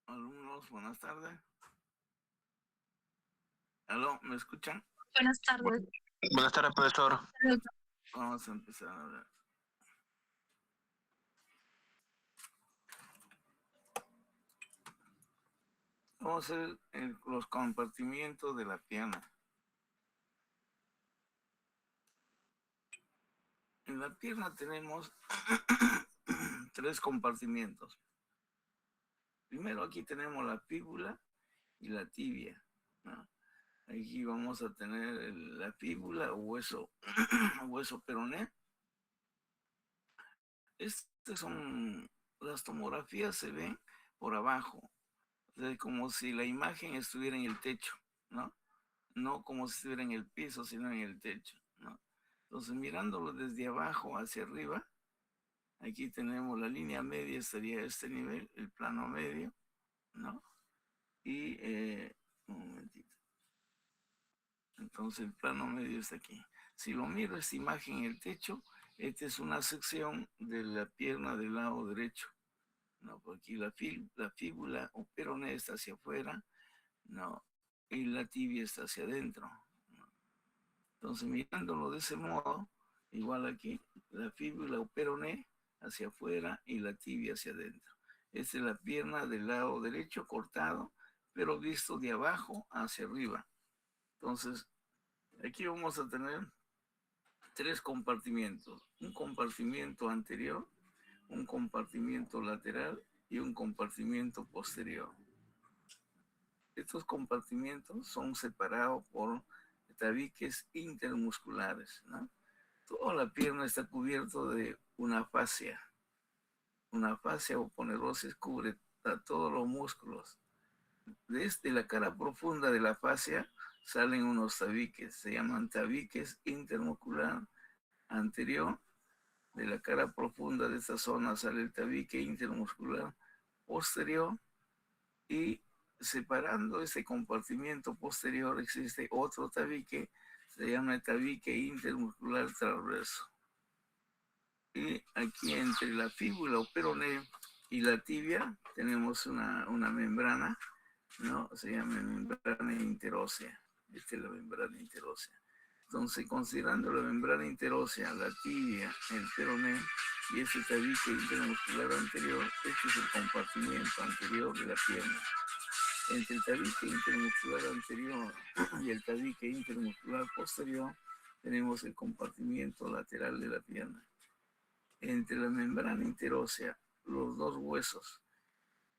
Alumnos, buenas tardes. ¿Aló? ¿Me escuchan? Buenas tardes. Buenas tardes, profesor. Vamos a empezar a ver. Vamos a hacer los compartimientos de la pierna. En la pierna tenemos tres compartimientos. Primero aquí tenemos la fíbula y la tibia, ¿no? Aquí vamos a tener la fíbula o hueso, hueso peroné. Estas son, las tomografías se ven por abajo, o sea, como si la imagen estuviera en el techo, ¿no? No como si estuviera en el piso, sino en el techo, ¿no? Entonces, mirándolo desde abajo hacia arriba, aquí tenemos la línea media, sería este nivel, el plano medio, ¿no? Y, un momentito. Entonces, el plano medio está aquí. Si lo miro esta imagen en el techo, esta es una sección de la pierna del lado derecho, ¿no? Porque aquí la fíbula o peroné está hacia afuera, ¿no? Y la tibia está hacia adentro, ¿no? Entonces, mirándolo de ese modo, igual aquí, la fíbula o peroné hacia afuera y la tibia hacia adentro. Esta es la pierna del lado derecho cortado, pero visto de abajo hacia arriba. Entonces, aquí vamos a tener tres compartimientos. Un compartimiento anterior, un compartimiento lateral y un compartimiento posterior. Estos compartimientos son separados por tabiques intermusculares, ¿no? Toda la pierna está cubierta de una fascia. Una fascia o ponerosis cubre a todos los músculos. Desde la cara profunda de la fascia salen unos tabiques, se llaman tabiques intermuscular anterior. De la cara profunda de esta zona sale el tabique intermuscular posterior y separando ese compartimiento posterior existe otro tabique, se llama el tabique intermuscular transverso. Y aquí entre la fíbula o peroné y la tibia tenemos una membrana, ¿no? Se llama membrana interósea. Esta es la membrana interósea. Entonces, considerando la membrana interósea, la tibia, el peroné y ese tabique intermuscular anterior, este es el compartimiento anterior de la pierna. Entre el tabique intermuscular anterior y el tabique intermuscular posterior tenemos el compartimiento lateral de la pierna. Entre la membrana interósea, los dos huesos,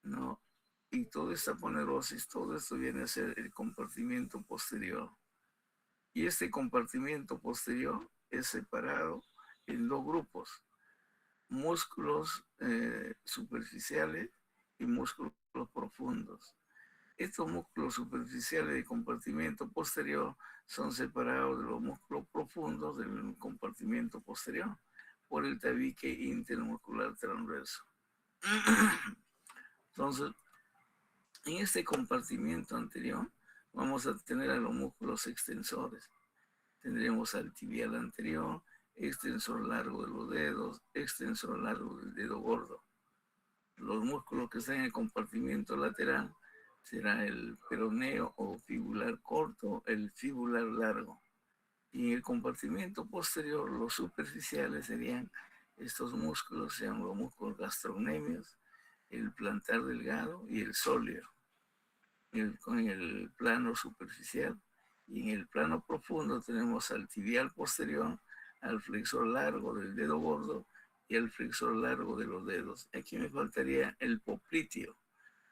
¿no? Y toda esta ponerosis, todo esto viene a ser el compartimiento posterior. Y este compartimiento posterior es separado en dos grupos, músculos superficiales y músculos profundos. Estos músculos superficiales de compartimiento posterior son separados de los músculos profundos del compartimiento posterior por el tabique intermuscular transverso. Entonces, en este compartimiento anterior vamos a tener a los músculos extensores. Tendremos al tibial anterior, extensor largo de los dedos, extensor largo del dedo gordo. Los músculos que están en el compartimiento lateral será el peroneo o fibular corto, el fibular largo. Y en el compartimiento posterior, los superficiales serían estos músculos, sean los músculos gastrocnemios, el plantar delgado y el sóleo. En el plano superficial y en el plano profundo tenemos al tibial posterior, al flexor largo del dedo gordo y al flexor largo de los dedos. Aquí me faltaría el popliteo.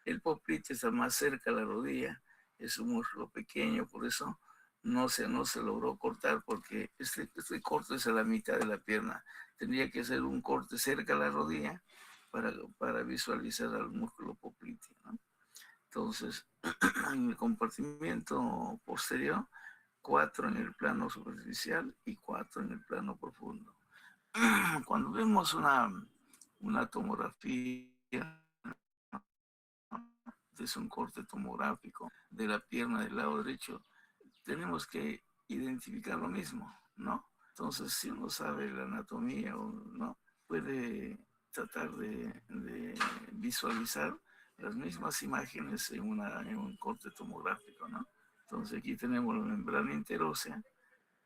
El popliteo está más cerca a la rodilla, es un músculo pequeño, por eso no se logró cortar, porque este corte es a la mitad de la pierna. Tendría que ser un corte cerca a la rodilla para visualizar al músculo popliteo, ¿no? Entonces, en el compartimiento posterior, 4 en el plano superficial y 4 en el plano profundo. Cuando vemos una tomografía, es un corte tomográfico de la pierna del lado derecho, tenemos que identificar lo mismo, ¿no? Entonces, si uno sabe la anatomía o no, puede tratar de visualizar las mismas imágenes en un corte tomográfico, ¿no? Entonces aquí tenemos la membrana interósea,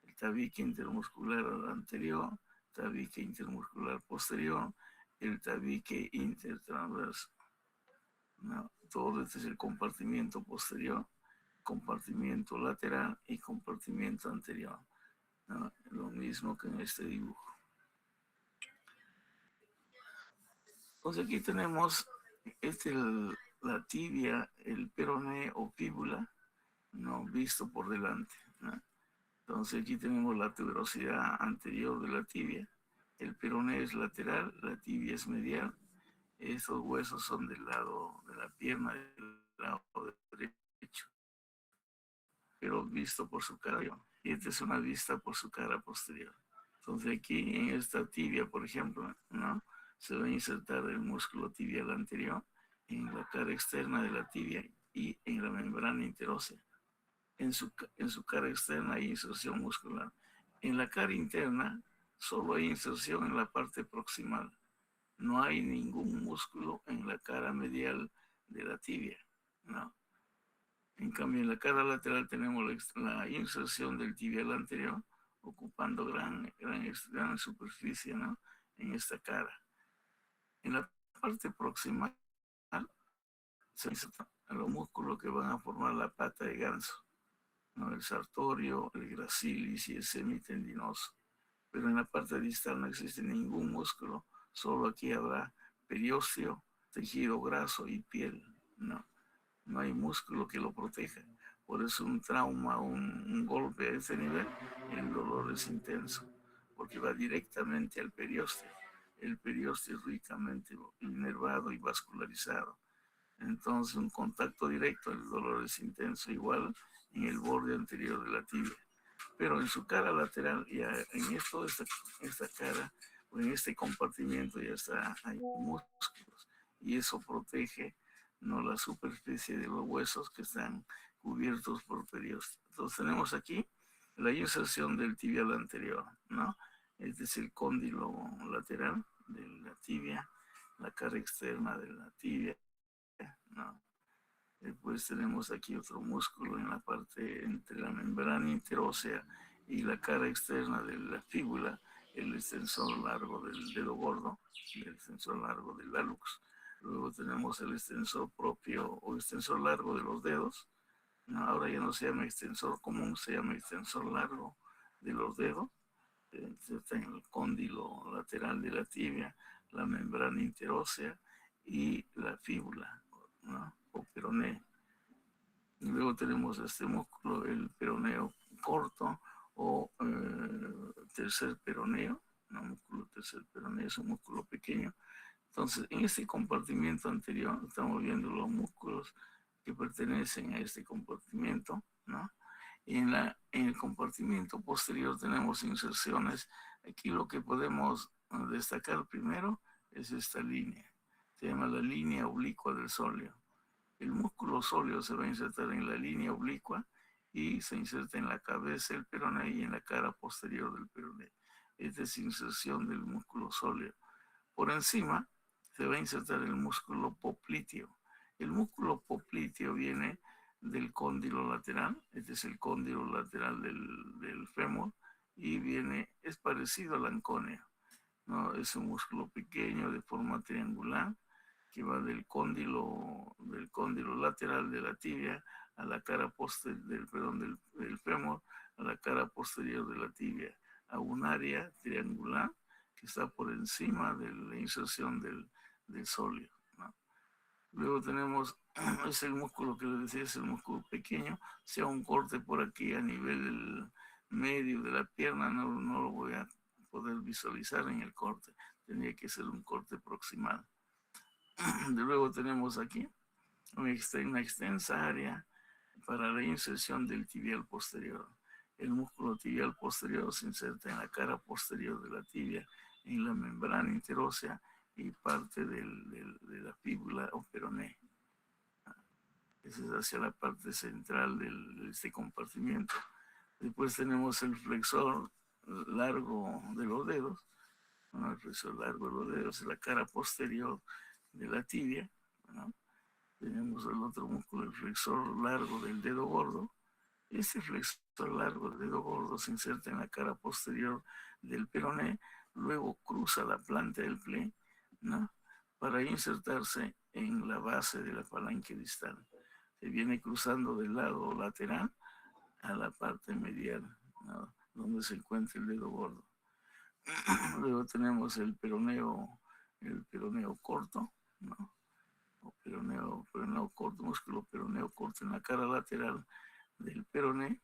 el tabique intermuscular anterior, tabique intermuscular posterior, el tabique intertransverso, ¿no? Todo este es el compartimiento posterior, compartimiento lateral y compartimiento anterior, ¿no? Lo mismo que en este dibujo. Entonces aquí tenemos la tibia, el peroné o fíbula, ¿no? Visto por delante, ¿no? Entonces aquí tenemos la tuberosidad anterior de la tibia, el peroné es lateral, la tibia es medial, estos huesos son del lado de la pierna del lado derecho, pero visto por su cara, y esta es una vista por su cara posterior. Entonces aquí en esta tibia, por ejemplo, ¿no? Se va a insertar el músculo tibial anterior en la cara externa de la tibia y en la membrana interósea. En su cara externa hay inserción muscular. En la cara interna solo hay inserción en la parte proximal. No hay ningún músculo en la cara medial de la tibia, ¿no? En cambio, en la cara lateral tenemos la inserción del tibial anterior, ocupando gran superficie, ¿no? En esta cara. En la parte proximal se insertan los músculos que van a formar la pata de ganso, ¿no? El sartorio, el gracilis y el semitendinoso. Pero en la parte distal no existe ningún músculo, solo aquí habrá periósteo, tejido graso y piel, ¿no? No hay músculo que lo proteja. Por eso un trauma, un golpe a ese nivel, el dolor es intenso, porque va directamente al periósteo. El periósteo es ricamente inervado y vascularizado. Entonces un contacto directo, el dolor es intenso, igual en el borde anterior de la tibia. Pero en su cara lateral, ya en esta cara, o en este compartimiento ya hay músculos, y eso protege, ¿no?, la superficie de los huesos que están cubiertos por periósteo. Entonces tenemos aquí la inserción del tibial anterior, ¿no? Este es el cóndilo lateral de la tibia, la cara externa de la tibia, ¿no? Después tenemos aquí otro músculo en la parte entre la membrana interósea y la cara externa de la fíbula, el extensor largo del dedo gordo, el extensor largo del hallux. Luego tenemos el extensor propio o extensor largo de los dedos. No, ahora ya no se llama extensor común, se llama extensor largo de los dedos. Está en el cóndilo lateral de la tibia, la membrana interósea y la fíbula, ¿no?, o peroné. Y luego tenemos este músculo, el peroneo corto o tercer peroneo, no, músculo tercer peroneo, es un músculo pequeño. Entonces, en este compartimiento anterior estamos viendo los músculos que pertenecen a este compartimiento, ¿no? Y en el compartimiento posterior tenemos inserciones. Aquí lo que podemos destacar primero es esta línea. Se llama la línea oblicua del sóleo. El músculo sóleo se va a insertar en la línea oblicua y se inserta en la cabeza del peroné y en la cara posterior del peroné. Esta es inserción del músculo sóleo. Por encima se va a insertar el músculo popliteo. El músculo popliteo viene del cóndilo lateral, este es el cóndilo lateral del fémur, y es parecido al ancóneo, ¿no? Es un músculo pequeño de forma triangular que va del cóndilo lateral de la tibia a la cara del fémur, a la cara posterior de la tibia, a un área triangular que está por encima de la inserción del sóleo, ¿no? Luego tenemos, es el músculo que les decía, es el músculo pequeño, sea un corte por aquí a nivel medio de la pierna, no lo voy a poder visualizar en el corte, tendría que ser un corte proximal. Luego tenemos aquí una extensa área para la inserción del tibial posterior. El músculo tibial posterior se inserta en la cara posterior de la tibia, en la membrana interósea y parte de la fíbula o peroné. Esa es hacia la parte central de este compartimiento. Después tenemos el flexor largo de los dedos, ¿no? El flexor largo de los dedos es la cara posterior de la tibia, ¿no? Tenemos el otro músculo, el flexor largo del dedo gordo. Este flexor largo del dedo gordo se inserta en la cara posterior del peroné, luego cruza la planta del pie, ¿no? Para insertarse en la base de la falange distal. Se viene cruzando del lado lateral a la parte medial, ¿no? Donde se encuentra el dedo gordo. Luego tenemos el peroneo corto, ¿no? O peroneo corto, músculo peroneo corto en la cara lateral del peroné.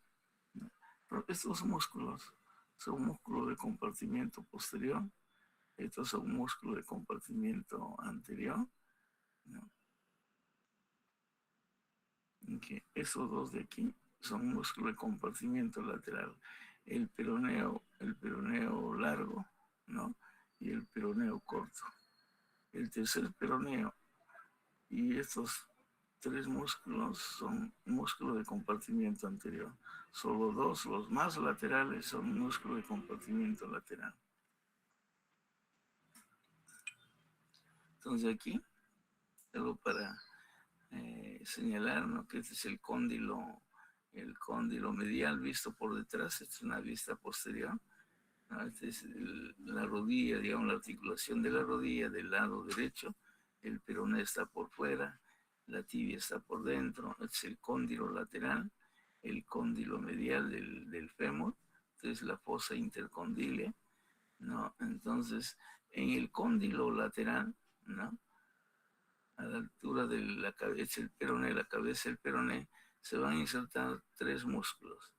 Pero estos músculos son músculos de compartimiento posterior, estos son músculos de compartimiento anterior, ¿no? Okay. Esos dos de aquí son músculos de compartimiento lateral. El peroneo largo, ¿no? Y el peroneo corto. El tercer peroneo y estos tres músculos son músculos de compartimiento anterior. Solo dos, los más laterales, son músculos de compartimiento lateral. Entonces aquí, solo para señalar, ¿no?, que este es el cóndilo medial visto por detrás. Esta es una vista posterior, ¿no? Esta es la rodilla, digamos, la articulación de la rodilla del lado derecho. El peroné está por fuera, la tibia está por dentro. Este es el cóndilo lateral, el cóndilo medial del fémur. Esta es la fosa intercondilia, ¿no? Entonces, en el cóndilo lateral, ¿no?, a la altura de la cabeza del peroné, la cabeza del peroné, se van a insertar tres músculos.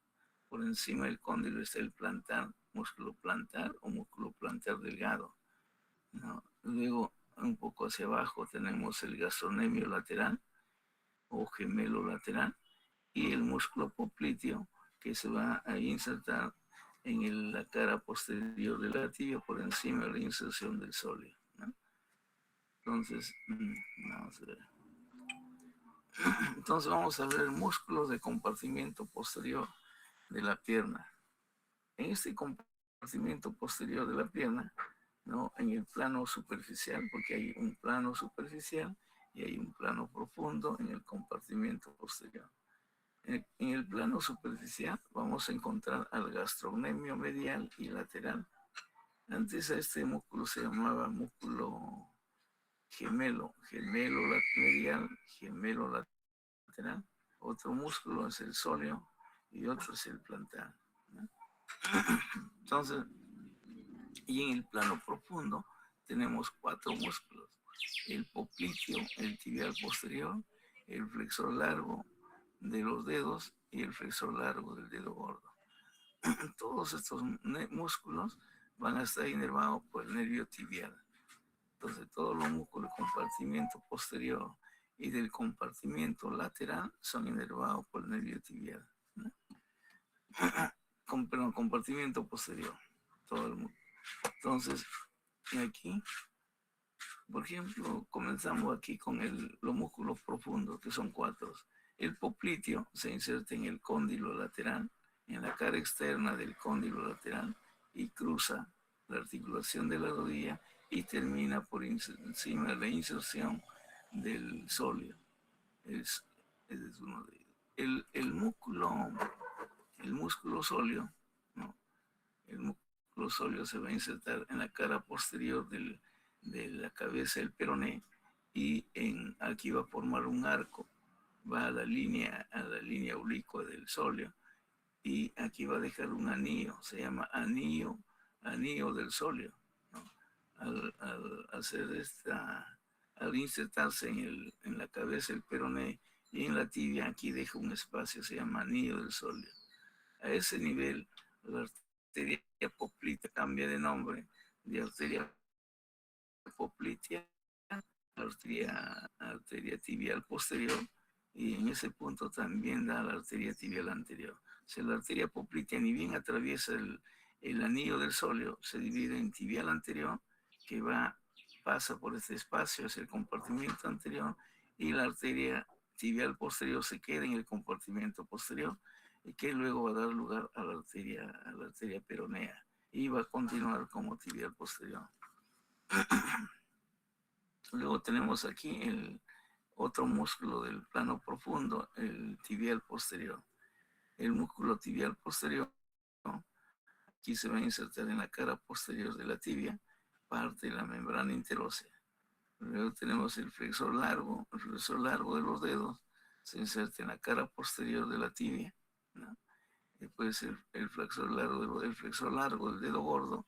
Por encima del cóndilo está el plantar, músculo plantar o músculo plantar delgado, ¿no? Luego, un poco hacia abajo, tenemos el gastrocnemio lateral o gemelo lateral y el músculo popliteo, que se va a insertar en la cara posterior de la tibia por encima de la inserción del sóleo, ¿no? Entonces, vamos a ver. Entonces vamos a ver músculos de compartimiento posterior de la pierna. En este compartimiento posterior de la pierna, ¿no?, en el plano superficial, porque hay un plano superficial y hay un plano profundo en el compartimiento posterior. En el plano superficial vamos a encontrar al gastrocnemio medial y lateral. Antes a este músculo se llamaba músculo gemelo medial, gemelo lateral. Otro músculo es el sóleo y otro es el plantar, ¿no? Entonces, y en el plano profundo tenemos cuatro músculos: el popliteo, el tibial posterior, el flexor largo de los dedos y el flexor largo del dedo gordo. Todos estos músculos van a estar inervados por el nervio tibial. Entonces, todos los músculos del compartimiento posterior y del compartimiento lateral son inervados por el nervio tibial, ¿no? Perdón, compartimiento posterior, todo el mundo. Entonces, aquí, por ejemplo, comenzamos aquí con los músculos profundos, que son cuatro. El popliteo se inserta en el cóndilo lateral, en la cara externa del cóndilo lateral, y cruza la articulación de la rodilla y termina por encima de la inserción del sóleo. Es uno de ellos. El músculo sóleo, ¿no? El músculo sóleo se va a insertar en la cara posterior de la cabeza del peroné y aquí va a formar un arco, va a la línea oblicua del sóleo y aquí va a dejar un anillo, se llama anillo del sóleo, ¿no? Al insertarse en la cabeza del peroné y en la tibia, aquí deja un espacio, se llama anillo del sóleo. A ese nivel, la arteria poplitea cambia de nombre de arteria poplitea a arteria tibial posterior, y en ese punto también da la arteria tibial anterior. O sea, la arteria poplitea ni bien atraviesa el anillo del sóleo, se divide en tibial anterior, que pasa por este espacio hacia el compartimiento anterior, y la arteria tibial posterior se queda en el compartimiento posterior, y que luego va a dar lugar a la arteria peronea, y va a continuar como tibial posterior. Luego tenemos aquí otro músculo del plano profundo, el tibial posterior. El músculo tibial posterior, ¿no? Aquí se va a insertar en la cara posterior de la tibia, parte de la membrana interósea. Luego tenemos el flexor largo de los dedos, se inserta en la cara posterior de la tibia, ¿no? Después el flexor largo del dedo gordo,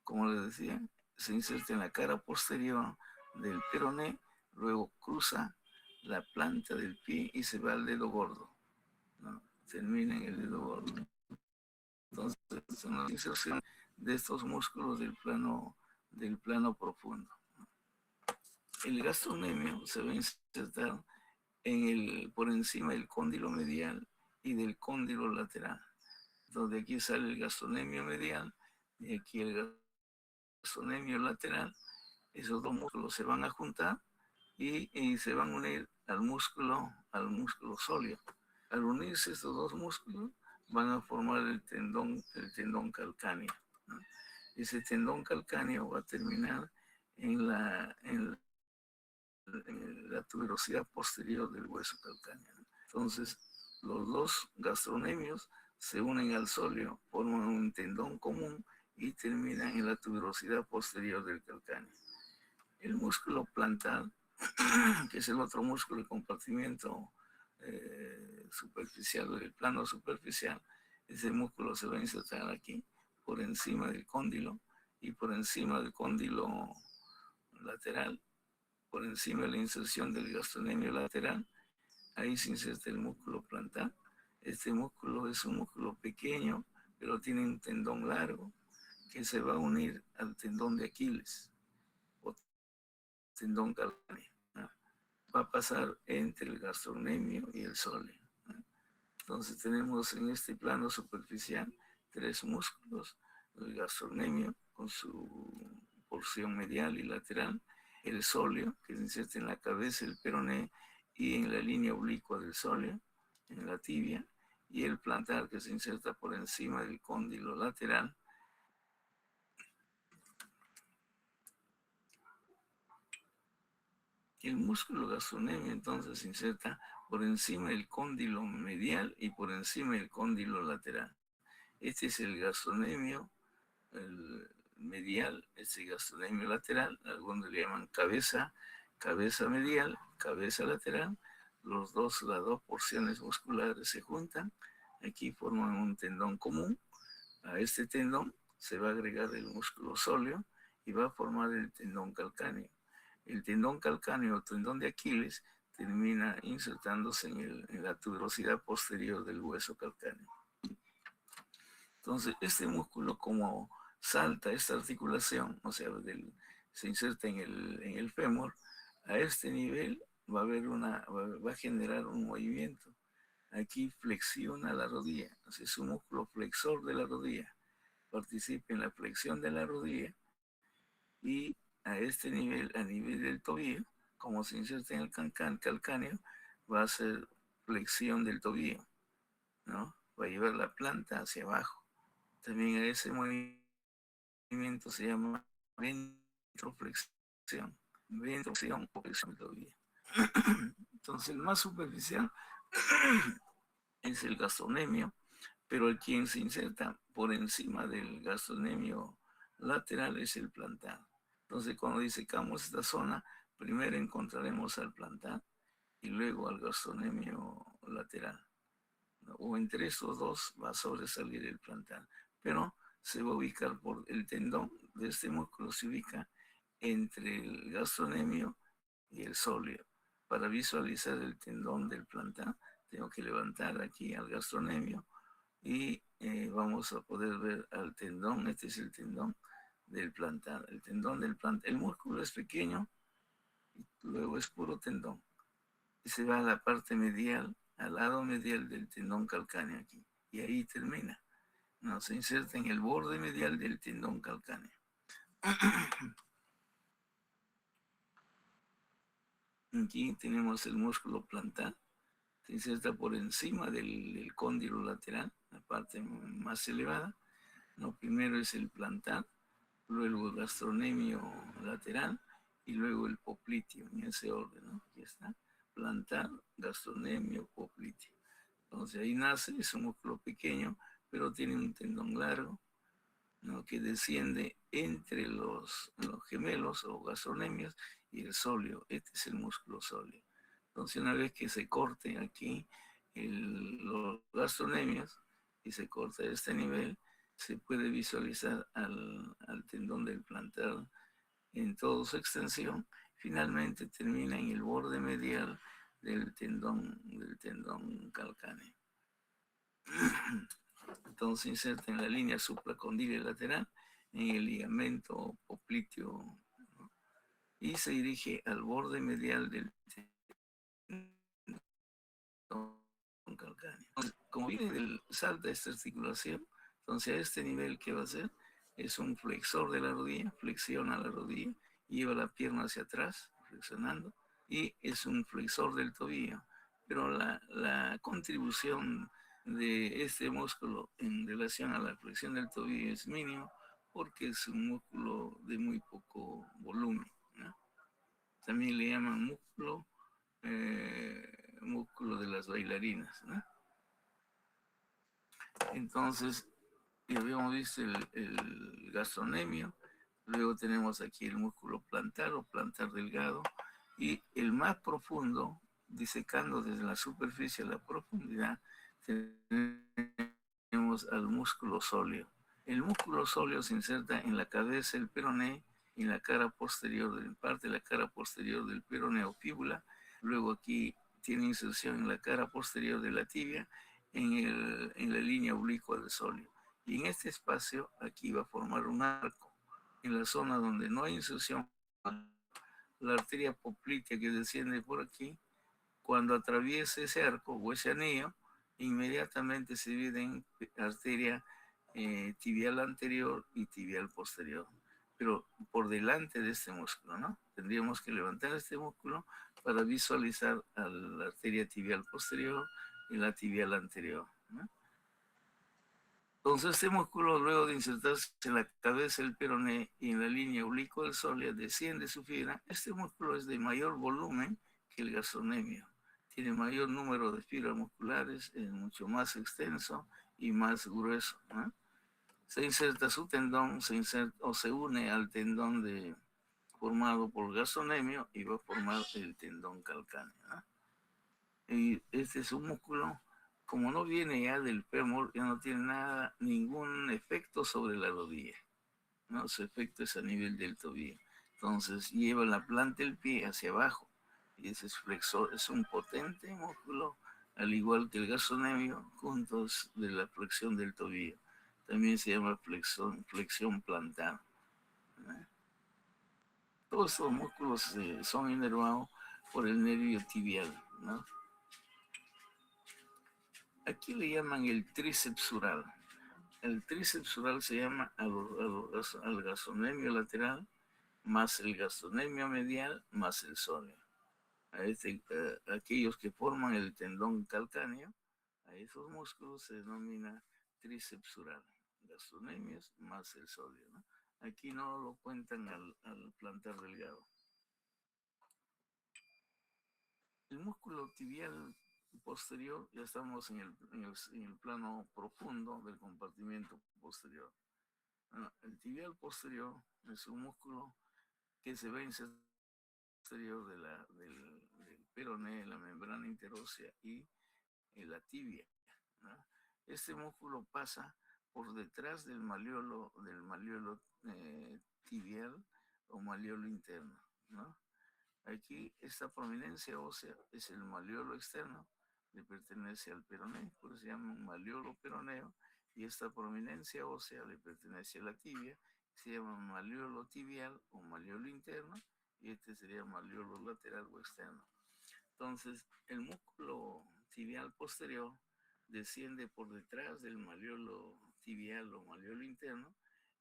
como les decía, se inserta en la cara posterior del peroné, luego cruza la planta del pie y se va al dedo gordo, ¿no? Termina en el dedo gordo. Entonces, son las inserciones de estos músculos del plano profundo. El gastrocnemio se va a insertar por encima del cóndilo medial y del cóndilo lateral. Donde aquí sale el gastrocnemio medial y aquí el gastrocnemio lateral. Esos dos músculos se van a juntar y se van a unir al músculo sóleo. Al unirse estos dos músculos van a formar el tendón calcáneo, ¿no? Ese tendón calcáneo va a terminar en la tuberosidad posterior del hueso calcáneo, ¿no? Entonces, los dos gastronemios se unen al sóleo, forman un tendón común y terminan en la tuberosidad posterior del calcáneo. El músculo plantar, que es el otro músculo de compartimiento superficial, del plano superficial, ese músculo se va a insertar aquí, por encima del cóndilo y por encima del cóndilo lateral, por encima de la inserción del gastrocnemio lateral, ahí se inserta el músculo plantar. Este músculo es un músculo pequeño, pero tiene un tendón largo que se va a unir al tendón de Aquiles o tendón calcáneo, ¿no? Va a pasar entre el gastrocnemio y el sóleo, ¿no? Entonces tenemos en este plano superficial tres músculos: el gastrocnemio con su porción medial y lateral, el sóleo que se inserta en la cabeza del peroné y en la línea oblicua del sóleo, en la tibia, y el plantar que se inserta por encima del cóndilo lateral. El músculo gastrocnemio entonces se inserta por encima del cóndilo medial y por encima del cóndilo lateral. Este es el gastrocnemio el medial, este gastrocnemio lateral, algunos le llaman cabeza medial, cabeza lateral. Las dos porciones musculares se juntan, aquí forman un tendón común. A este tendón se va a agregar el músculo sóleo y va a formar el tendón calcáneo. El tendón calcáneo o tendón de Aquiles termina insertándose en la tuberosidad posterior del hueso calcáneo. Entonces, este músculo, como salta esta articulación, o sea, se inserta en el fémur, a este nivel va a generar un movimiento. Aquí flexiona la rodilla, o sea, es un músculo flexor de la rodilla, participa en la flexión de la rodilla y a este nivel, a nivel del tobillo, como se inserta en el calcáneo, va a ser flexión del tobillo, ¿no? Va a llevar la planta hacia abajo. También a ese movimiento se llama ventroflexión o flexión del tobillo. Entonces, el más superficial es el gastrocnemio, pero el quien se inserta por encima del gastrocnemio lateral es el plantar. Entonces, cuando disecamos esta zona, primero encontraremos al plantar y luego al gastrocnemio lateral, ¿no? O entre estos dos va a sobresalir el plantar, pero se va a ubicar por el tendón de este músculo, se ubica entre el gastrocnemio y el sóleo. Para visualizar el tendón del plantar, tengo que levantar aquí al gastrocnemio y vamos a poder ver al tendón. Este es el tendón del plantar. El tendón del plantar, el músculo es pequeño, y luego es puro tendón. Y se va a la parte medial, al lado medial del tendón calcáneo aquí. Y ahí termina. No, se inserta en el borde medial del tendón calcáneo. Aquí tenemos el músculo plantar. Se inserta por encima del cóndilo lateral, la parte más elevada. Lo primero es el plantar, luego el gastrocnemio lateral y luego el popliteo, en ese orden, ¿no? Aquí está. plantar, gastrocnemio, popliteo. Entonces ahí nace, es un músculo pequeño, pero tiene un tendón largo, ¿no? Que desciende entre los gemelos o gastrocnemios y el sóleo. Este es el músculo sóleo. Entonces una vez que se corte aquí los gastrocnemios y se corta este nivel, se puede visualizar al tendón del plantar en toda su extensión. Finalmente termina en el borde medial del tendón calcáneo. Entonces inserta en la línea supracondilia lateral en el ligamento popliteo, ¿no? Y se dirige al borde medial del tendón calcáneo. Como viene del salta esta articulación, entonces a este nivel, ¿qué va a hacer? Es un flexor de la rodilla, flexiona la rodilla, lleva la pierna hacia atrás, flexionando, y es un flexor del tobillo. Pero la contribución de este músculo en relación a la flexión del tobillo es mínimo porque es un músculo de muy poco volumen, ¿no? También le llaman músculo de las bailarinas, ¿no? Entonces, ya habíamos visto el gastrocnemio, luego tenemos aquí el músculo plantar o plantar delgado, y el más profundo, disecando desde la superficie a la profundidad, tenemos al músculo sóleo. El músculo sóleo se inserta en la cabeza del peroné y en la cara posterior, en parte de la cara posterior del peroné o fíbula. Luego aquí tiene inserción en la cara posterior de la tibia, en la línea oblicua del sóleo. Y en este espacio, aquí va a formar un arco. En la zona donde no hay inserción, la arteria poplitea que desciende por aquí, cuando atraviesa ese arco o ese anillo, inmediatamente se divide en arteria tibial anterior y tibial posterior. Pero por delante de este músculo, ¿no? Tendríamos que levantar este músculo para visualizar a la arteria tibial posterior y la tibial anterior, ¿no? Entonces este músculo, luego de insertarse en la cabeza del peroné y en la línea oblicua del sóleo, desciende su fibra. Este músculo es de mayor volumen que el gastrocnemio. Tiene mayor número de fibras musculares, es mucho más extenso y más grueso, ¿no? Se inserta su tendón, se une al tendón formado por el gastrocnemio y va a formar el tendón calcáneo, ¿no? Y este es un músculo, como no viene ya del fémur, ya no tiene nada, ningún efecto sobre la rodilla, ¿no? Su efecto es a nivel del tobillo. Entonces lleva la planta del pie hacia abajo y ese es flexor, es un potente músculo, al igual que el gastrocnemio, juntos de la flexión del tobillo. También se llama flexión plantar, ¿no? Todos estos músculos son inervados por el nervio tibial, ¿no? Aquí le llaman el tríceps sural. El tríceps sural se llama al gastrocnemio lateral más el gastrocnemio medial más el sóleo. Aquellos que forman el tendón calcáneo, a esos músculos se denomina tríceps sural. Gastrocnemios más el sóleo, ¿no? Aquí no lo cuentan al plantar delgado. El músculo tibial posterior, ya estamos en el plano profundo del compartimiento posterior. Bueno, el tibial posterior es un músculo que se ve en el exterior del peroné, la membrana interósea y en la tibia, ¿no? Este músculo pasa por detrás del maleolo tibial o maleolo interno, ¿no? Aquí esta prominencia ósea es el maleolo externo, le pertenece al peroné, por eso se llama un maleolo peroneo, y esta prominencia ósea le pertenece a la tibia, se llama maleolo tibial o maleolo interno, y este sería maleolo lateral o externo. Entonces, el músculo tibial posterior desciende por detrás del maleolo tibial o maleolo interno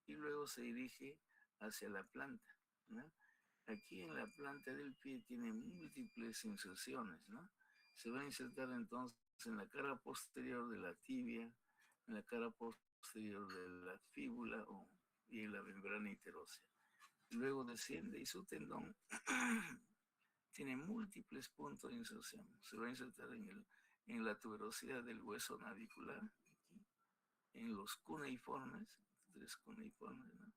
y luego se dirige hacia la planta, ¿no? Aquí en la planta del pie tiene múltiples inserciones, ¿no? Se va a insertar entonces en la cara posterior de la tibia, en la cara posterior de la fíbula y en la membrana interósea. Luego desciende y su tendón tiene múltiples puntos de inserción. Se va a insertar en la tuberosidad del hueso navicular, aquí, en los cuneiformes, tres cuneiformes, ¿no?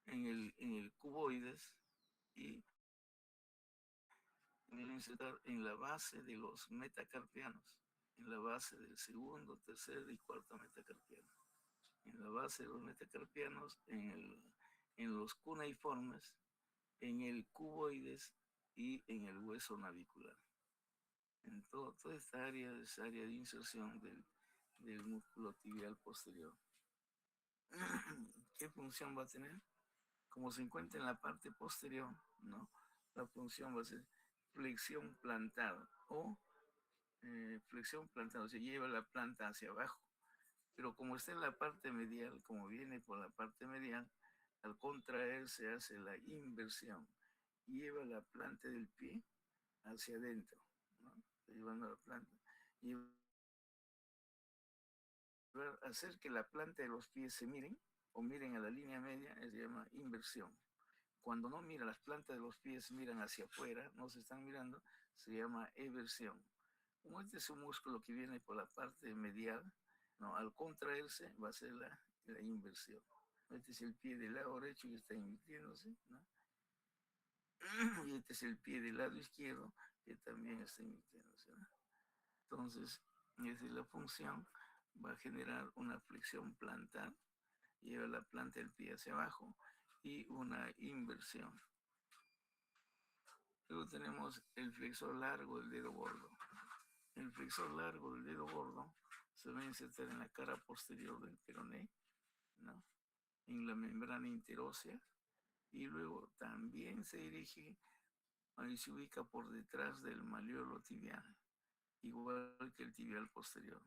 En el cuboides y insertar en la base de los metacarpianos, en la base del segundo, tercer y cuarto metacarpiano. En la base de los metacarpianos, en los cuneiformes, en el cuboides y en el hueso navicular. En toda esta área es área de inserción del músculo tibial posterior. ¿Qué función va a tener? Como se encuentra en la parte posterior, ¿no? La función va a ser flexión plantar o flexión plantar, o sea, lleva la planta hacia abajo. Pero como está en la parte medial, como viene por la parte medial, al contraerse hace la inversión. Lleva la planta del pie hacia adentro, ¿no? Llevando la planta. Y hacer que la planta de los pies se miren o miren a la línea media se llama inversión. Cuando no mira, las plantas de los pies miran hacia afuera, no se están mirando, se llama eversión. Como este es un músculo que viene por la parte medial, ¿no? Al contraerse va a ser la inversión. Este es el pie del lado derecho que está invirtiéndose, ¿no? Y este es el pie del lado izquierdo que también está invirtiéndose, ¿no? Entonces, esa es la función, va a generar una flexión plantar, lleva la planta del pie hacia abajo y una inversión. Luego tenemos el flexor largo del dedo gordo. El flexor largo del dedo gordo se va a insertar en la cara posterior del peroné, ¿no? En la membrana interósea, y luego también se dirige y se ubica por detrás del malleolo tibial, igual que el tibial posterior,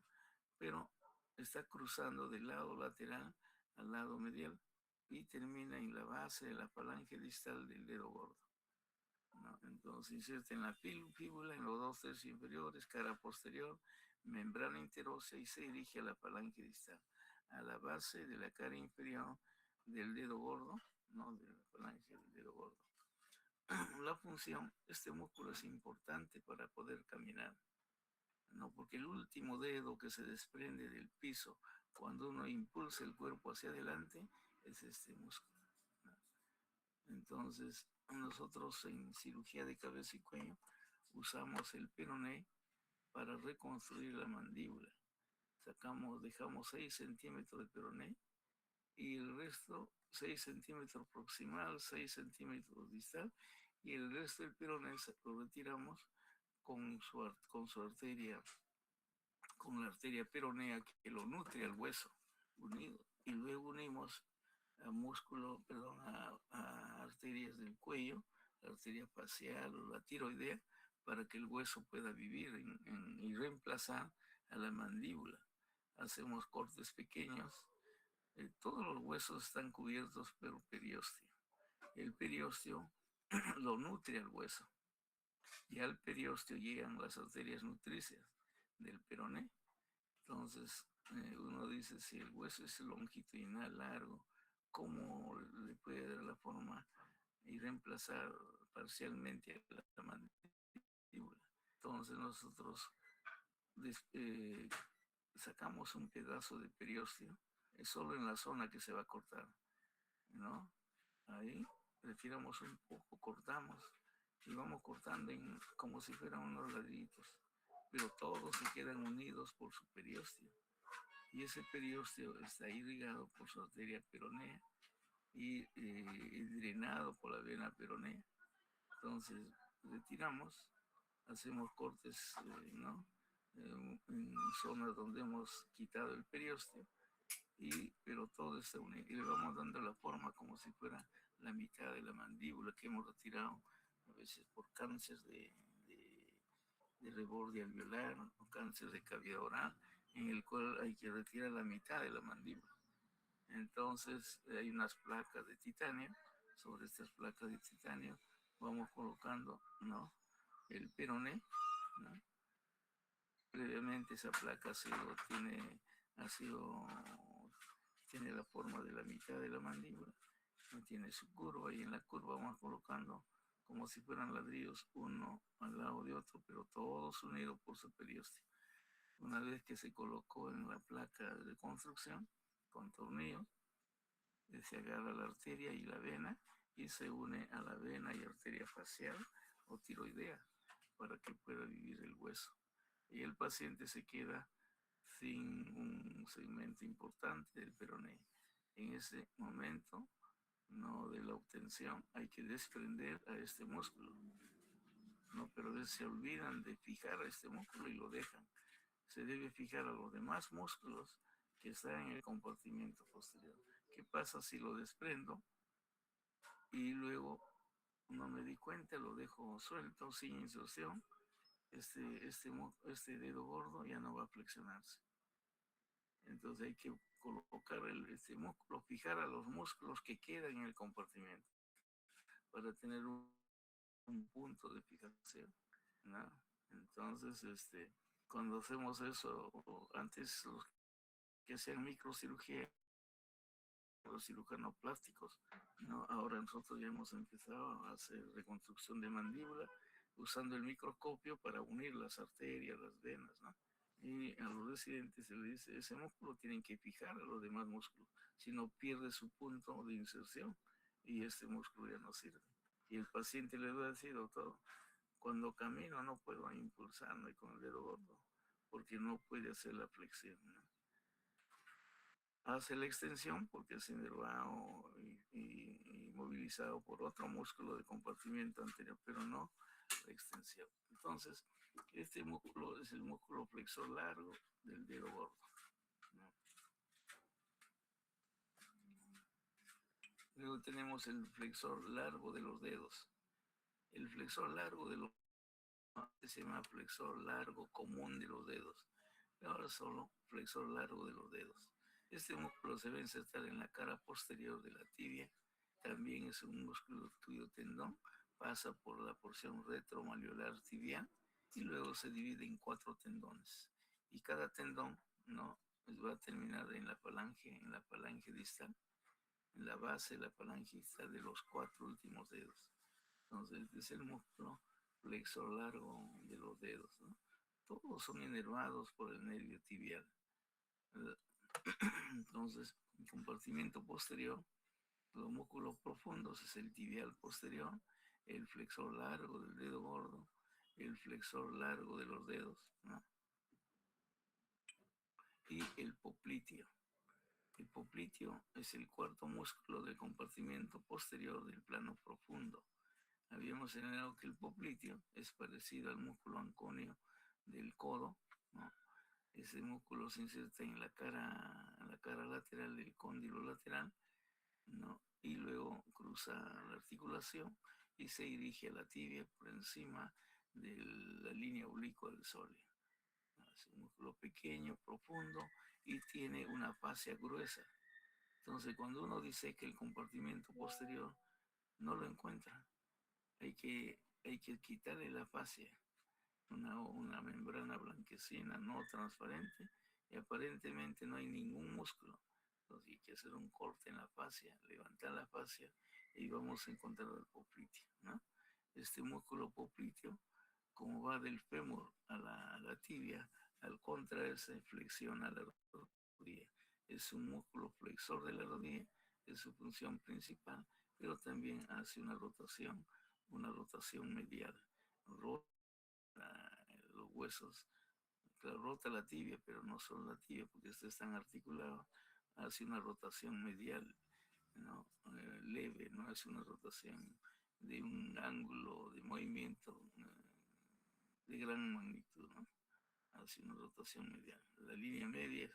pero está cruzando del lado lateral al lado medial y termina en la base de la falange distal del dedo gordo, ¿no? Entonces inserta en la fíbula, en los dos tercios inferiores, cara posterior, membrana interósea y se dirige a la falange distal, a la base de la cara inferior del dedo gordo, ¿no? De la falange del dedo gordo. La función, este músculo es importante para poder caminar, ¿no? Porque el último dedo que se desprende del piso cuando uno impulsa el cuerpo hacia adelante es este músculo, ¿no? Entonces, nosotros en cirugía de cabeza y cuello usamos el peroné para reconstruir la mandíbula. Dejamos 6 centímetros de peroné y el resto 6 centímetros proximal, 6 centímetros distal, y el resto del peroné lo retiramos con su arteria, con la arteria peronea que lo nutre al hueso unido, y luego unimos a músculo, perdón, a arterias del cuello, la arteria facial o la tiroidea, para que el hueso pueda vivir y reemplazar a la mandíbula. Hacemos cortes pequeños. Todos los huesos están cubiertos por periósteo. El periósteo lo nutre al hueso. Y al periósteo llegan las arterias nutricias del peroné. Entonces, uno dice, si el hueso es longitudinal, largo, ¿cómo le puede dar la forma y reemplazar parcialmente a la mandíbula? Entonces nosotros eh, sacamos un pedazo de periósteo, es solo en la zona que se va a cortar, ¿no? Ahí retiramos un poco, cortamos y vamos cortando como si fueran unos ladrillitos, pero todos se quedan unidos por su periósteo. Y ese periósteo está irrigado por su arteria peronea y drenado por la vena peronea. Entonces retiramos, hacemos cortes, ¿no? En zonas donde hemos quitado el periósteo, pero todo está unido y le vamos dando la forma como si fuera la mitad de la mandíbula que hemos retirado a veces por cáncer de reborde alveolar o cáncer de cavidad oral, en el cual hay que retirar la mitad de la mandíbula. Entonces hay unas placas de titanio. Sobre estas placas de titanio vamos colocando, ¿no?, el peroné, ¿no? Previamente esa placa tiene la forma de la mitad de la mandíbula, tiene su curva y en la curva vamos colocando como si fueran ladrillos uno al lado de otro, pero todos unidos por su periósteo. Una vez que se colocó en la placa de construcción con tornillos, se agarra la arteria y la vena y se une a la vena y arteria facial o tiroidea para que pueda vivir el hueso. Y el paciente se queda sin un segmento importante del peroné. En ese momento, no de la obtención, hay que desprender a este músculo. No, pero a veces se olvidan de fijar a este músculo y lo dejan. Se debe fijar a los demás músculos que están en el compartimiento posterior. ¿Qué pasa si lo desprendo y luego no me di cuenta, lo dejo suelto, sin inserción? Este dedo gordo ya no va a flexionarse. Entonces hay que colocar este músculo, fijar a los músculos que quedan en el compartimiento para tener un punto de fijación, ¿no? Entonces, cuando hacemos eso, antes los que hacían microcirugía, los cirujanos plásticos, ¿no? Ahora nosotros ya hemos empezado a hacer reconstrucción de mandíbula usando el microscopio para unir las arterias, las venas, ¿no? Y a los residentes se les dice, ese músculo tienen que fijar a los demás músculos, si no pierde su punto de inserción y este músculo ya no sirve. Y el paciente le va a decir, doctor, cuando camino no puedo impulsarme con el dedo gordo porque no puede hacer la flexión, ¿no? Hace la extensión porque es inervado y movilizado por otro músculo de compartimiento anterior, pero no la extensión. Entonces, este músculo es el músculo flexor largo del dedo gordo, ¿no? Luego tenemos el flexor largo de los dedos. El flexor largo de los dedos se llama flexor largo común de los dedos. Ahora solo flexor largo de los dedos. Este músculo se va a insertar en la cara posterior de la tibia. También es un músculo cuyo tendón pasa por la porción retromalleolar tibial y luego se divide en 4 tendones. Y cada tendón, ¿no?, pues va a terminar en la falange distal, en la base de la falange distal de los 4 últimos dedos. Entonces, este es el músculo flexor largo de los dedos, ¿no? Todos son inervados por el nervio tibial. Entonces, el compartimiento posterior, los músculos profundos es el tibial posterior, el flexor largo del dedo gordo, el flexor largo de los dedos, ¿no?, y el popliteo. El popliteo es el cuarto músculo del compartimiento posterior del plano profundo. Habíamos señalado que el popliteo es parecido al músculo anconio del codo, ¿no? Ese músculo se inserta en la cara lateral del cóndilo lateral, ¿no?, y luego cruza la articulación y se dirige a la tibia por encima de la línea oblicua del sóleo. Es un músculo pequeño, profundo y tiene una fascia gruesa. Entonces, cuando uno dice que el compartimiento posterior no lo encuentra, hay que quitarle la fascia, una membrana blanquecina no transparente, y aparentemente no hay ningún músculo. Entonces hay que hacer un corte en la fascia, levantar la fascia y vamos a encontrar el popliteo, ¿no? Este músculo popliteo, como va del fémur a la tibia, al contraerse flexiona la rodilla. Es un músculo flexor de la rodilla, es su función principal, pero también hace una rotación medial. Rota los huesos, claro, rota la tibia, pero no solo la tibia, porque están articulados, hace una rotación medial, ¿no?, leve, no es una rotación de un ángulo de movimiento de gran magnitud, ¿no? Hace una rotación medial. La línea media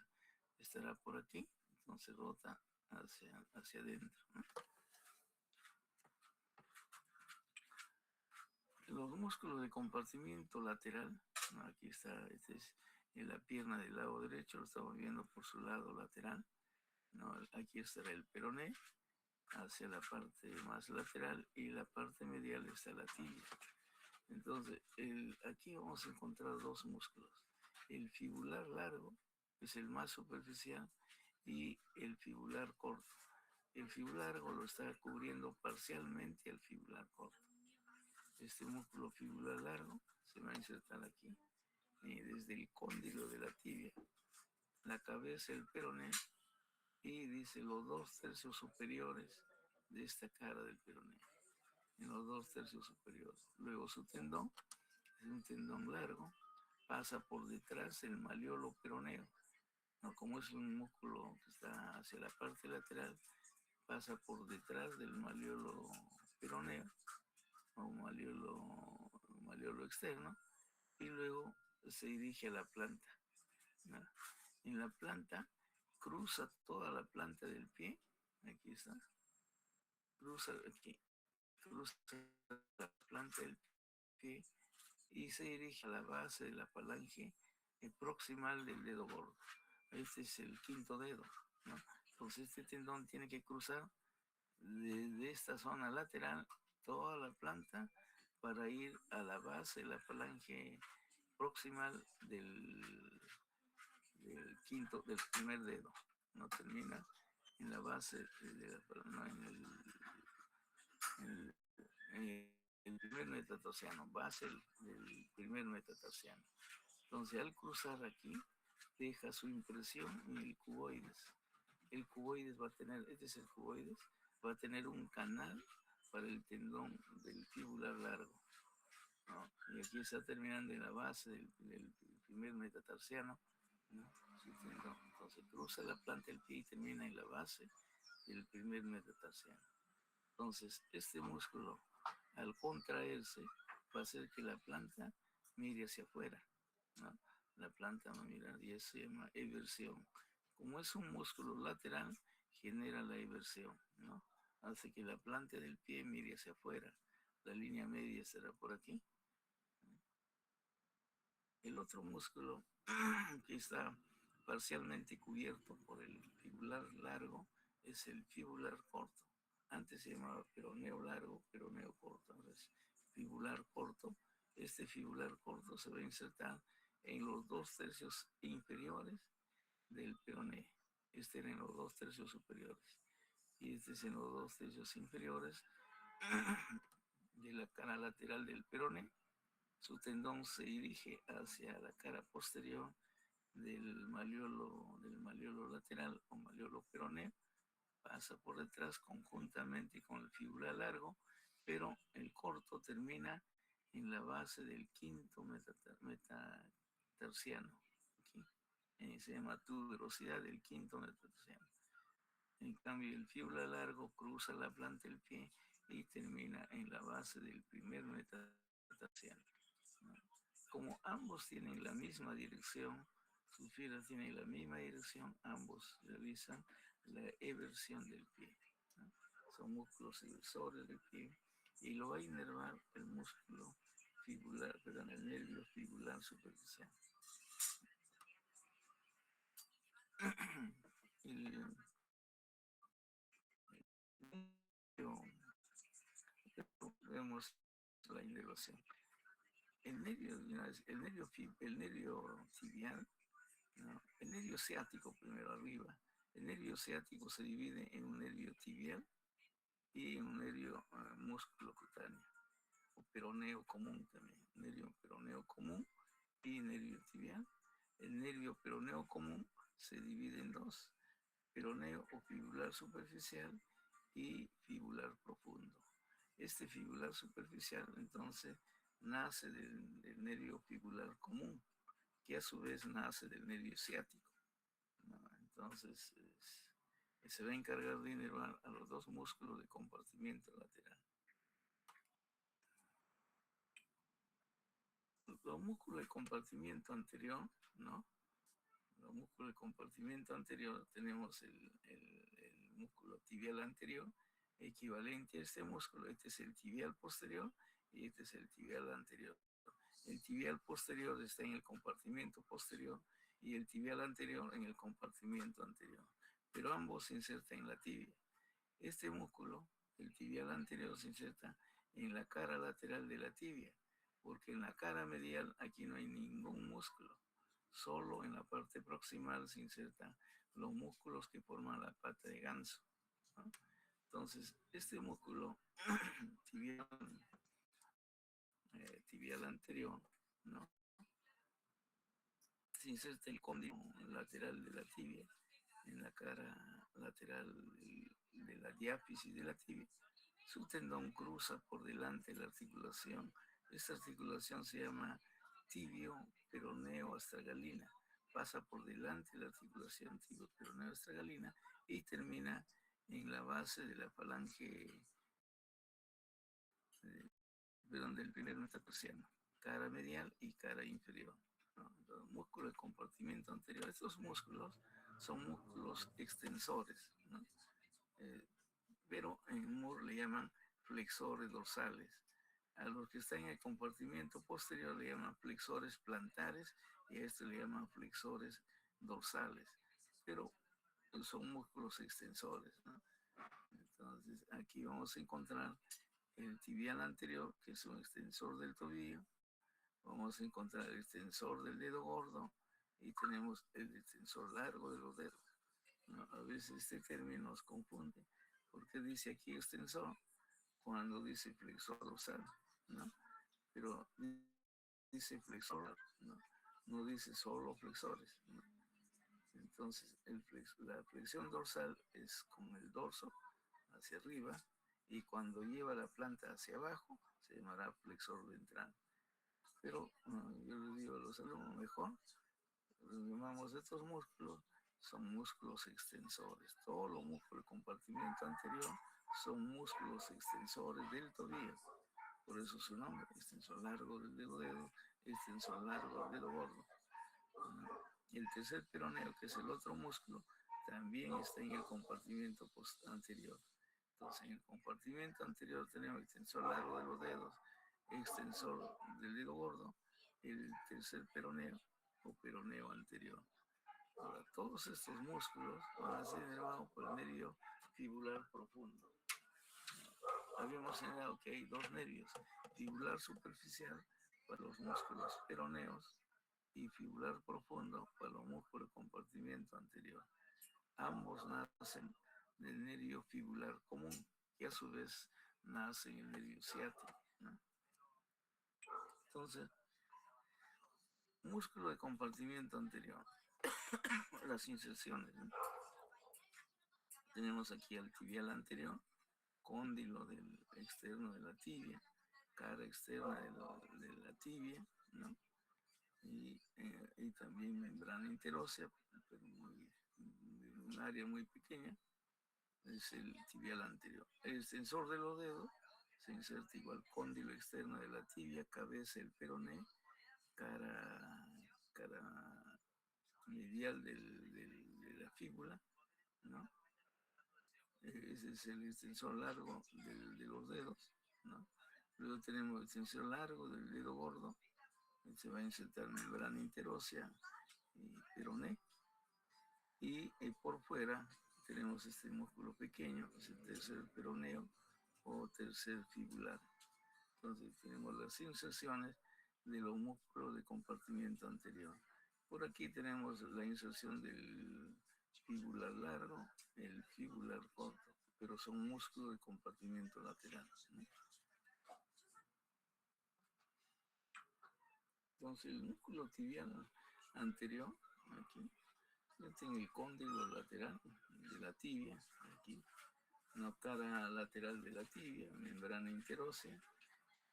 estará por aquí, entonces rota hacia adentro, ¿no? Los músculos de compartimiento lateral, ¿no?, aquí está, este es en la pierna del lado derecho, lo estamos viendo por su lado lateral, ¿no? Aquí estará el peroné hacia la parte más lateral y la parte medial está la tibia. Entonces, aquí vamos a encontrar dos músculos. El fibular largo es el más superficial y el fibular corto. El fibular largo lo está cubriendo parcialmente el fibular corto. Este músculo fibular largo se va a insertar aquí, desde el cóndilo de la tibia, la cabeza, el peroné, y dice los 2/3 superiores de esta cara del peroné, en los 2/3 superiores. Luego su tendón es un tendón largo, pasa por detrás del maleolo peroneo, ¿no? Como es un músculo que está hacia la parte lateral, pasa por detrás del maleolo peroneo o maleolo externo, y luego se dirige a la planta, ¿no? En la planta cruza toda la planta del pie, aquí está, cruza aquí, cruza la planta del pie y se dirige a la base de la falange proximal del dedo gordo. Este es el quinto dedo, ¿no? Entonces este tendón tiene que cruzar desde esta zona lateral toda la planta para ir a la base de la falange proximal del primer dedo. No termina en la base de la, no, en el primer metatarsiano, base del primer metatarsiano. Entonces al cruzar aquí deja su impresión en el cuboides. El cuboides va a tener, este es el cuboides, va a tener un canal para el tendón del fibular largo, ¿no? Y aquí está terminando en la base del primer metatarsiano, ¿no? Entonces cruza la planta del pie y termina en la base del primer metatarsiano. Entonces este músculo, al contraerse, va a hacer que la planta mire hacia afuera, ¿no? La planta va a mirar y eso se llama eversión. Como es un músculo lateral, genera la eversión, ¿no? Hace que la planta del pie mire hacia afuera. La línea media estará por aquí. El otro músculo que está parcialmente cubierto por el fibular largo es el fibular corto. Antes se llamaba peroneo largo, peroneo corto. Ahora es fibular corto. Este fibular corto se va a insertar en los 2/3 inferiores del peroné. Este era en los 2/3 superiores. Y este es en los 2/3 inferiores de la cara lateral del peroné. Su tendón se dirige hacia la cara posterior del maleolo lateral o maleolo peroneo, pasa por detrás conjuntamente con el fibular largo, pero el corto termina en la base del quinto metatarsiano. Aquí. Se llama tuberosidad del quinto metatarsiano. En cambio, el fibular largo cruza la planta del pie y termina en la base del primer metatarsiano. Como ambos tienen la misma dirección, sus fibras tienen la misma dirección, ambos realizan la eversión del pie, ¿no? Son músculos eversores del pie y lo va a inervar el músculo fibular, perdón, el nervio fibular superficial. el, vemos la inervación. El nervio tibial, ¿no? El nervio ciático primero arriba. El nervio ciático se divide en un nervio tibial y en un nervio músculo cutáneo, o peroneo común también, nervio peroneo común y nervio tibial. El nervio peroneo común se divide en dos, peroneo o fibular superficial y fibular profundo. Este fibular superficial entonces nace del nervio fibular común, que a su vez nace del nervio ciático, ¿no? Entonces se va a encargar de inervar a los dos músculos de compartimiento lateral. Los músculos de compartimiento anterior, ¿no? Los músculos de compartimiento anterior tenemos el músculo tibial anterior, equivalente a este músculo. Este es el tibial posterior y este es el tibial anterior. El tibial posterior está en el compartimiento posterior y el tibial anterior en el compartimiento anterior, pero ambos se insertan en la tibia. Este músculo, el tibial anterior, se inserta en la cara lateral de la tibia, porque en la cara medial aquí no hay ningún músculo, solo en la parte proximal se insertan los músculos que forman la pata de ganso, ¿no? Entonces, este músculo tibial tibial anterior, ¿no? Se inserta el cóndilo lateral de la tibia en la cara lateral de la diáfisis de la tibia. Su tendón cruza por delante de la articulación. Esta articulación se llama tibio-peroneo astragalina. Pasa por delante de la articulación tibio-peroneo astragalina y termina en la base de la falange del primer metatarsiano, cara medial y cara inferior, ¿no? Los músculos de compartimiento anterior. Estos músculos son músculos extensores, ¿no? Eh, pero en Moore le llaman flexores dorsales. A los que están en el compartimiento posterior le llaman flexores plantares y a este le llaman flexores dorsales, pero son músculos extensores, ¿no? Entonces aquí vamos a encontrar el tibial anterior, que es un extensor del tobillo. Vamos a encontrar el extensor del dedo gordo y tenemos el extensor largo de los dedos, ¿no? A veces este término nos confunde porque dice aquí extensor cuando dice flexor dorsal, ¿no? Pero dice flexor, ¿no? No dice solo flexores, ¿no? Entonces la flexión dorsal es con el dorso hacia arriba y cuando lleva la planta hacia abajo se llamará flexor ventral. Pero yo les digo a los alumnos mejor, los llamamos estos músculos, son músculos extensores. Todos los músculos de compartimiento anterior son músculos extensores del tobillo. Por eso su nombre, extensor largo del dedo, extensor largo del dedo gordo. Y el tercer peroneo, que es el otro músculo, también está en el compartimiento anterior. Entonces, en el compartimento anterior tenemos extensor largo de los dedos, extensor del dedo gordo, el tercer peroneo o peroneo anterior. Ahora, todos estos músculos van a ser inervados por el nervio fibular profundo. Habíamos señalado que hay dos nervios, fibular superficial para los músculos peroneos y fibular profundo para los músculos de compartimiento anterior. Ambos nacen del nervio fibular común, que a su vez nace en el nervio ciático, ¿no? Entonces, músculo de compartimiento anterior, las inserciones, ¿no? Tenemos aquí al tibial anterior, cóndilo del externo de la tibia, cara externa de la tibia, ¿no? Y también membrana interósea, pero un área muy pequeña, es el tibial anterior. El extensor de los dedos se inserta igual cóndilo externo de la tibia, cabeza del peroné, cara medial de la fíbula, ¿no? Ese es el extensor largo de los dedos, ¿no? Luego tenemos el extensor largo del dedo gordo, se va a insertar membrana interósea y peroné. Y por fuera tenemos este músculo pequeño, es el tercer peroneo o tercer fibular. Entonces tenemos las inserciones de los músculos de compartimiento anterior. Por aquí tenemos la inserción del fibular largo, el fibular corto, pero son músculos de compartimiento lateral, ¿no? Entonces el músculo tibial anterior, aquí, ya tiene el cóndilo lateral de la tibia, aquí, una cara lateral de la tibia, membrana interósea,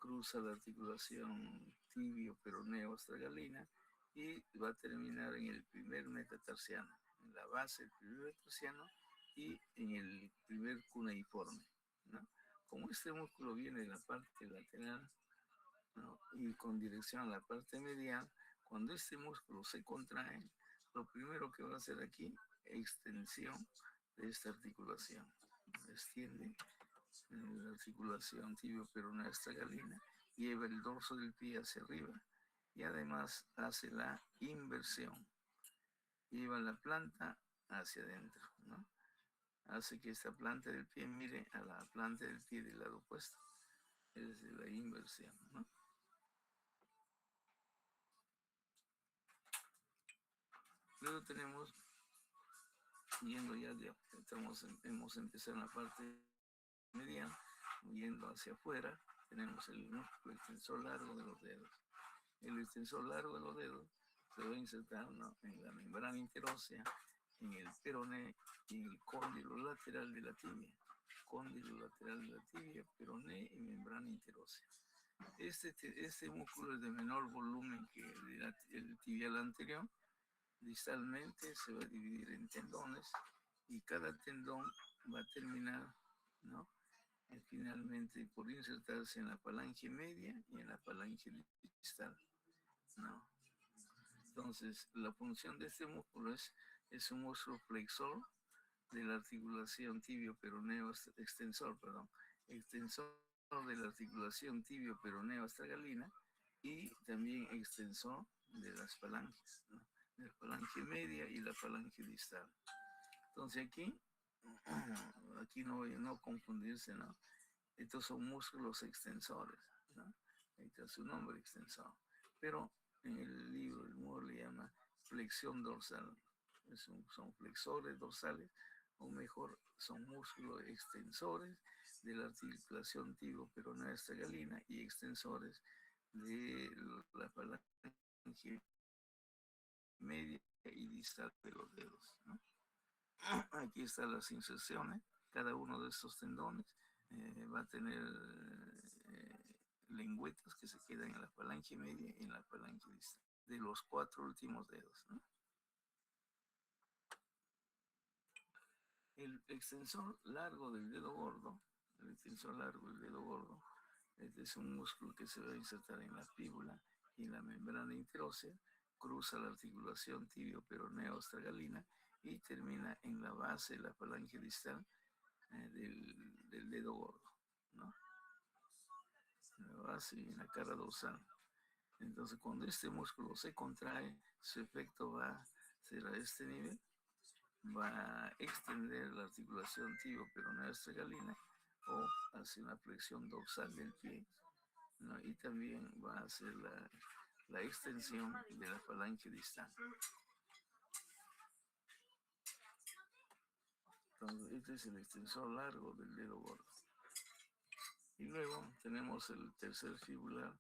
cruza la articulación tibio-peroneo astragalina y va a terminar en el primer metatarsiano, en la base del primer metatarsiano y en el primer cuneiforme, ¿no? Como este músculo viene de la parte lateral, ¿no? Y con dirección a la parte medial, cuando este músculo se contrae, lo primero que va a hacer aquí es extensión de esta articulación. Extiende la articulación tibio-peronea astragalina, lleva el dorso del pie hacia arriba y además hace la inversión. Lleva la planta hacia adentro, ¿no? Hace que esta planta del pie mire a la planta del pie del lado opuesto. Es la inversión, ¿no? Luego tenemos, yendo ya, hemos empezado en la parte medial, yendo hacia afuera, tenemos el músculo extensor largo de los dedos. El extensor largo de los dedos se va a insertar, ¿no?, en la membrana interósea, en el peroné y en el cóndilo lateral de la tibia. Cóndilo lateral de la tibia, peroné y membrana interósea. Este músculo es de menor volumen que el tibial anterior. Distalmente se va a dividir en tendones y cada tendón va a terminar, ¿no?, finalmente por insertarse en la falange media y en la falange distal, ¿no? Entonces, la función de este músculo es un músculo flexor de la articulación tibio-peroneo extensor, perdón, extensor de la articulación tibio-peroneo astragalina y también extensor de las falanges, ¿no?, de la falange media y la falange distal. Entonces aquí no confundirse, ¿no? Estos son músculos extensores, ¿no? Ahí está su nombre, extensor. Pero en el libro, el Moore le llama flexión dorsal. Son flexores dorsales, o mejor, son músculos extensores de la articulación tibio-peronea astragalina y extensores de la falange media y distal de los dedos, ¿no? Aquí están las inserciones. Cada uno de estos tendones va a tener lengüetas que se quedan en la falange media y en la falange distal de los 4 últimos dedos, ¿no? El extensor largo del dedo gordo, el extensor largo del dedo gordo, este es un músculo que se va a insertar en la fíbula y en la membrana interósea, cruza la articulación tibio-peroneo astragalina y termina en la base de la falange distal del dedo gordo, ¿no? En la base y en la cara dorsal. Entonces, cuando este músculo se contrae, su efecto va a ser a este nivel, va a extender la articulación tibio-peroneo astragalina o hacia una flexión dorsal del pie, ¿no? Y también va a hacer la extensión de la falange distal. Entonces, este es el extensor largo del dedo gordo. Y luego tenemos el tercer fibular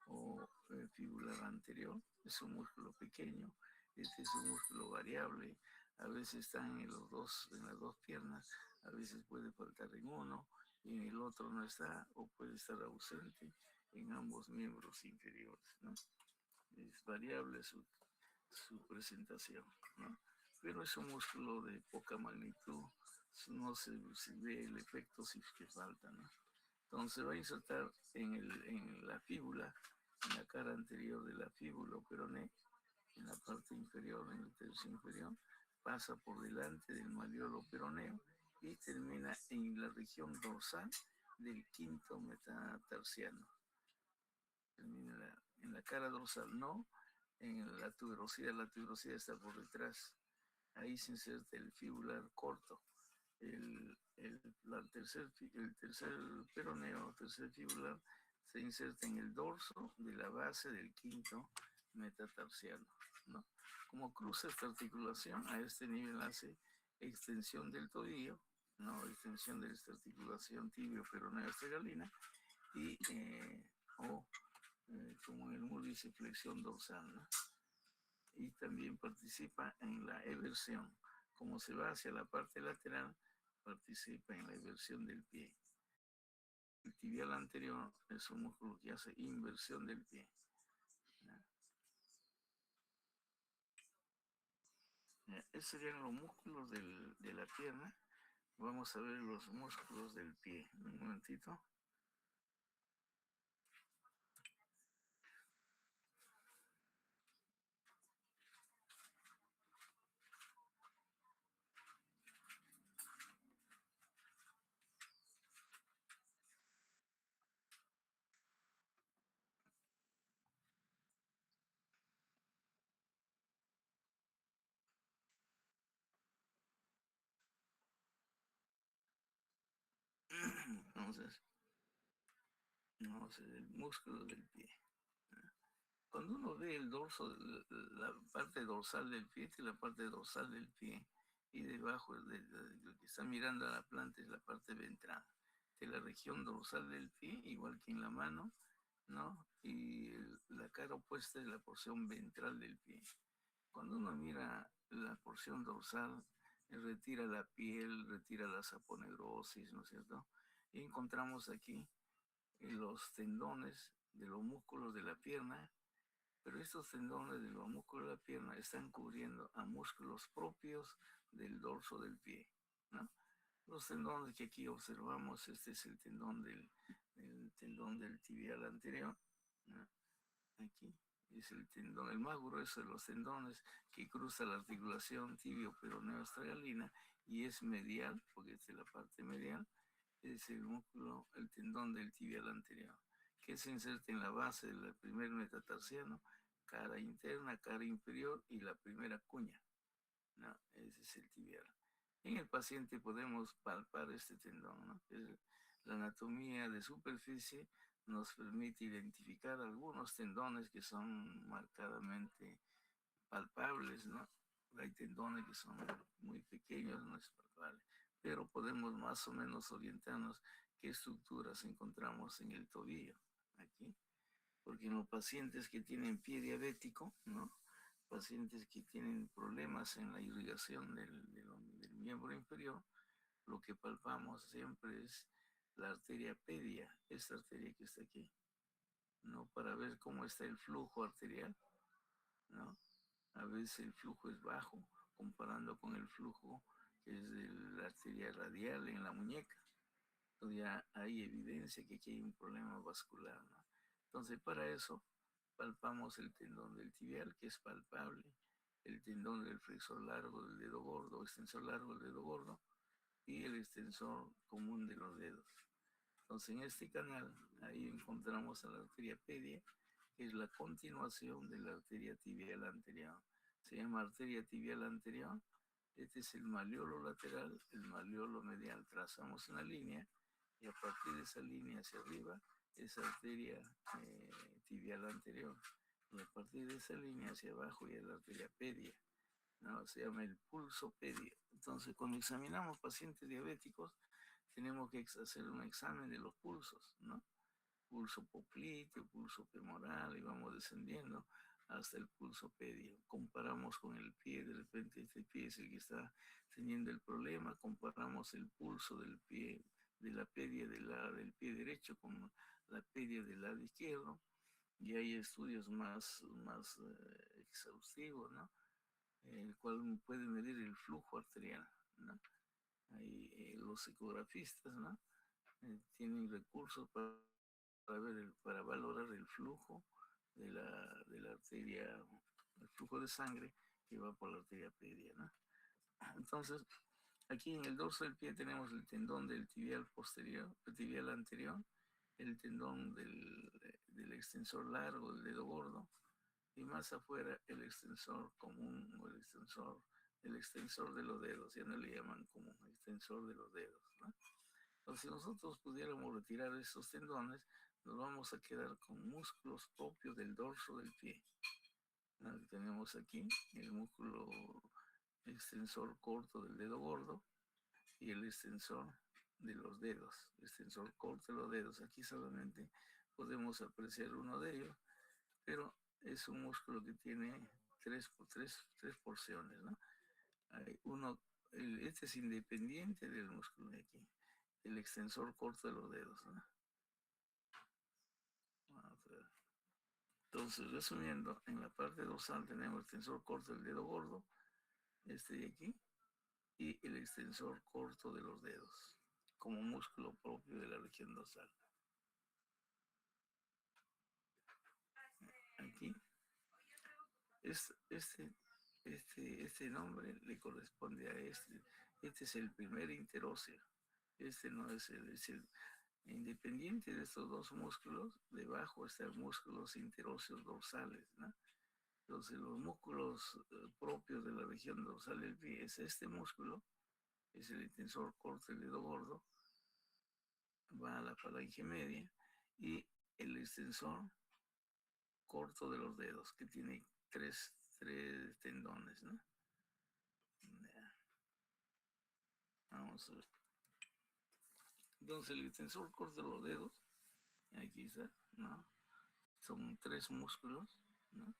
o fibular anterior. Es un músculo pequeño. Este es un músculo variable. A veces está en las dos piernas, a veces puede faltar en uno y en el otro no está, o puede estar ausente en ambos miembros inferiores, ¿no? Es variable su presentación, ¿no? Pero es un músculo de poca magnitud, no se ve el efecto si es que falta, ¿no? Entonces va a insertar en la fíbula, en la cara anterior de la fíbula o peroné, en la parte inferior, en el tercio inferior, pasa por delante del malleolo peroneo y termina en la región dorsal del quinto metatarsiano. Termina en la cara dorsal, no en la tuberosidad. La tuberosidad está por detrás. Ahí se inserta el fibular corto. El tercer peroneo, tercer fibular, se inserta en el dorso de la base del quinto metatarsiano, ¿no? Como cruza esta articulación, a este nivel hace extensión del tobillo, ¿no? Extensión de esta articulación tibio-peroneo astragalina y, como en el Moore dice, flexión dorsal, ¿no? Y también participa en la eversión. Como se va hacia la parte lateral, participa en la eversión del pie. El tibial anterior es un músculo que hace inversión del pie. Esos serían los músculos de la pierna. Vamos a ver los músculos del pie. Un momentito. Entonces, vamos a ver el músculo del pie. Cuando uno ve el dorso, la parte dorsal del pie, la parte dorsal del pie, y debajo de lo que está mirando a la planta es la parte ventral. de la región dorsal del pie, igual que en la mano, ¿no? Y la cara opuesta es la porción ventral del pie. Cuando uno mira la porción dorsal, retira la piel, retira la saponegrosis, ¿no es cierto? Y encontramos aquí los tendones de los músculos de la pierna, pero estos tendones de los músculos de la pierna están cubriendo a músculos propios del dorso del pie, ¿no? Los tendones que aquí observamos, este es el tendón del tibial anterior, ¿no? Aquí es el tendón, el más grueso de los tendones que cruza la articulación tibio-peroneo-estragalina y es medial, porque es de la parte medial, es el músculo, el tendón del tibial anterior, que se inserta en la base del primer metatarsiano, cara interna, cara inferior y la primera cuña, ¿no? Ese es el tibial. En el paciente podemos palpar este tendón, ¿no? La anatomía de superficie nos permite identificar algunos tendones que son marcadamente palpables, ¿no? Hay tendones que son muy pequeños, no es palpable, pero podemos más o menos orientarnos qué estructuras encontramos en el tobillo, aquí, porque en los pacientes que tienen pie diabético, ¿no? Pacientes que tienen problemas en la irrigación del miembro inferior, lo que palpamos siempre es la arteria pedia, esta arteria que está aquí, ¿no? Para ver cómo está el flujo arterial, ¿no? A veces el flujo es bajo, comparando con el flujo que es de la arteria radial en la muñeca. Entonces ya hay evidencia que aquí hay un problema vascular, ¿no? Entonces para eso palpamos el tendón del tibial, que es palpable, el tendón del flexor largo del dedo gordo, extensor largo del dedo gordo, y el extensor común de los dedos. Entonces en este canal, ahí encontramos a la arteria pedia, que es la continuación de la arteria tibial anterior. Se llama arteria tibial anterior. Este es el malleolo lateral, el malleolo medial. Trazamos una línea y a partir de esa línea hacia arriba es arteria tibial anterior. Y a partir de esa línea hacia abajo ya es la arteria pedia, ¿no? Se llama el pulso pedio. Entonces, cuando examinamos pacientes diabéticos, tenemos que hacer un examen de los pulsos, ¿no? Pulso popliteo, pulso femoral, y vamos descendiendo hasta el pulso pedio. Comparamos con el pie, de repente este pie es el que está teniendo el problema, comparamos el pulso del pie, de la pedia del pie derecho con la pedia del lado izquierdo, y hay estudios más exhaustivos, ¿no? El cual puede medir el flujo arterial, ¿no? Ahí, los ecografistas, ¿no? Tienen recursos para valorar el flujo de la arteria, el flujo de sangre que va por la arteria pedia, ¿no? Entonces, aquí en el dorso del pie tenemos el tendón del tibial posterior, el tibial anterior, el tendón del extensor largo del dedo gordo, y más afuera el extensor común o el extensor de los dedos, ya no le llaman común, extensor de los dedos, ¿no? Entonces, si nosotros pudiéramos retirar esos tendones, nos vamos a quedar con músculos propios del dorso del pie, ¿no? Tenemos aquí el músculo extensor corto del dedo gordo y el extensor de los dedos, extensor corto de los dedos. Aquí solamente podemos apreciar uno de ellos, pero es un músculo que tiene tres porciones, ¿no? Hay uno, este es independiente del músculo de aquí, el extensor corto de los dedos, ¿no? Entonces, resumiendo, en la parte dorsal tenemos el extensor corto del dedo gordo, este de aquí, y el extensor corto de los dedos, como músculo propio de la región dorsal. Aquí, este nombre le corresponde a este. Este es el primer interóseo. Este no es el independiente de estos dos músculos, debajo están músculos interóseos dorsales, ¿no? Entonces, los músculos propios de la región dorsal del pie es este músculo, es el extensor corto del dedo gordo, va a la falange media, y el extensor corto de los dedos, que tiene tres tendones, ¿no? Vamos a ver. Entonces el extensor corto de los dedos, aquí está, ¿no? Son 3 músculos, ¿no?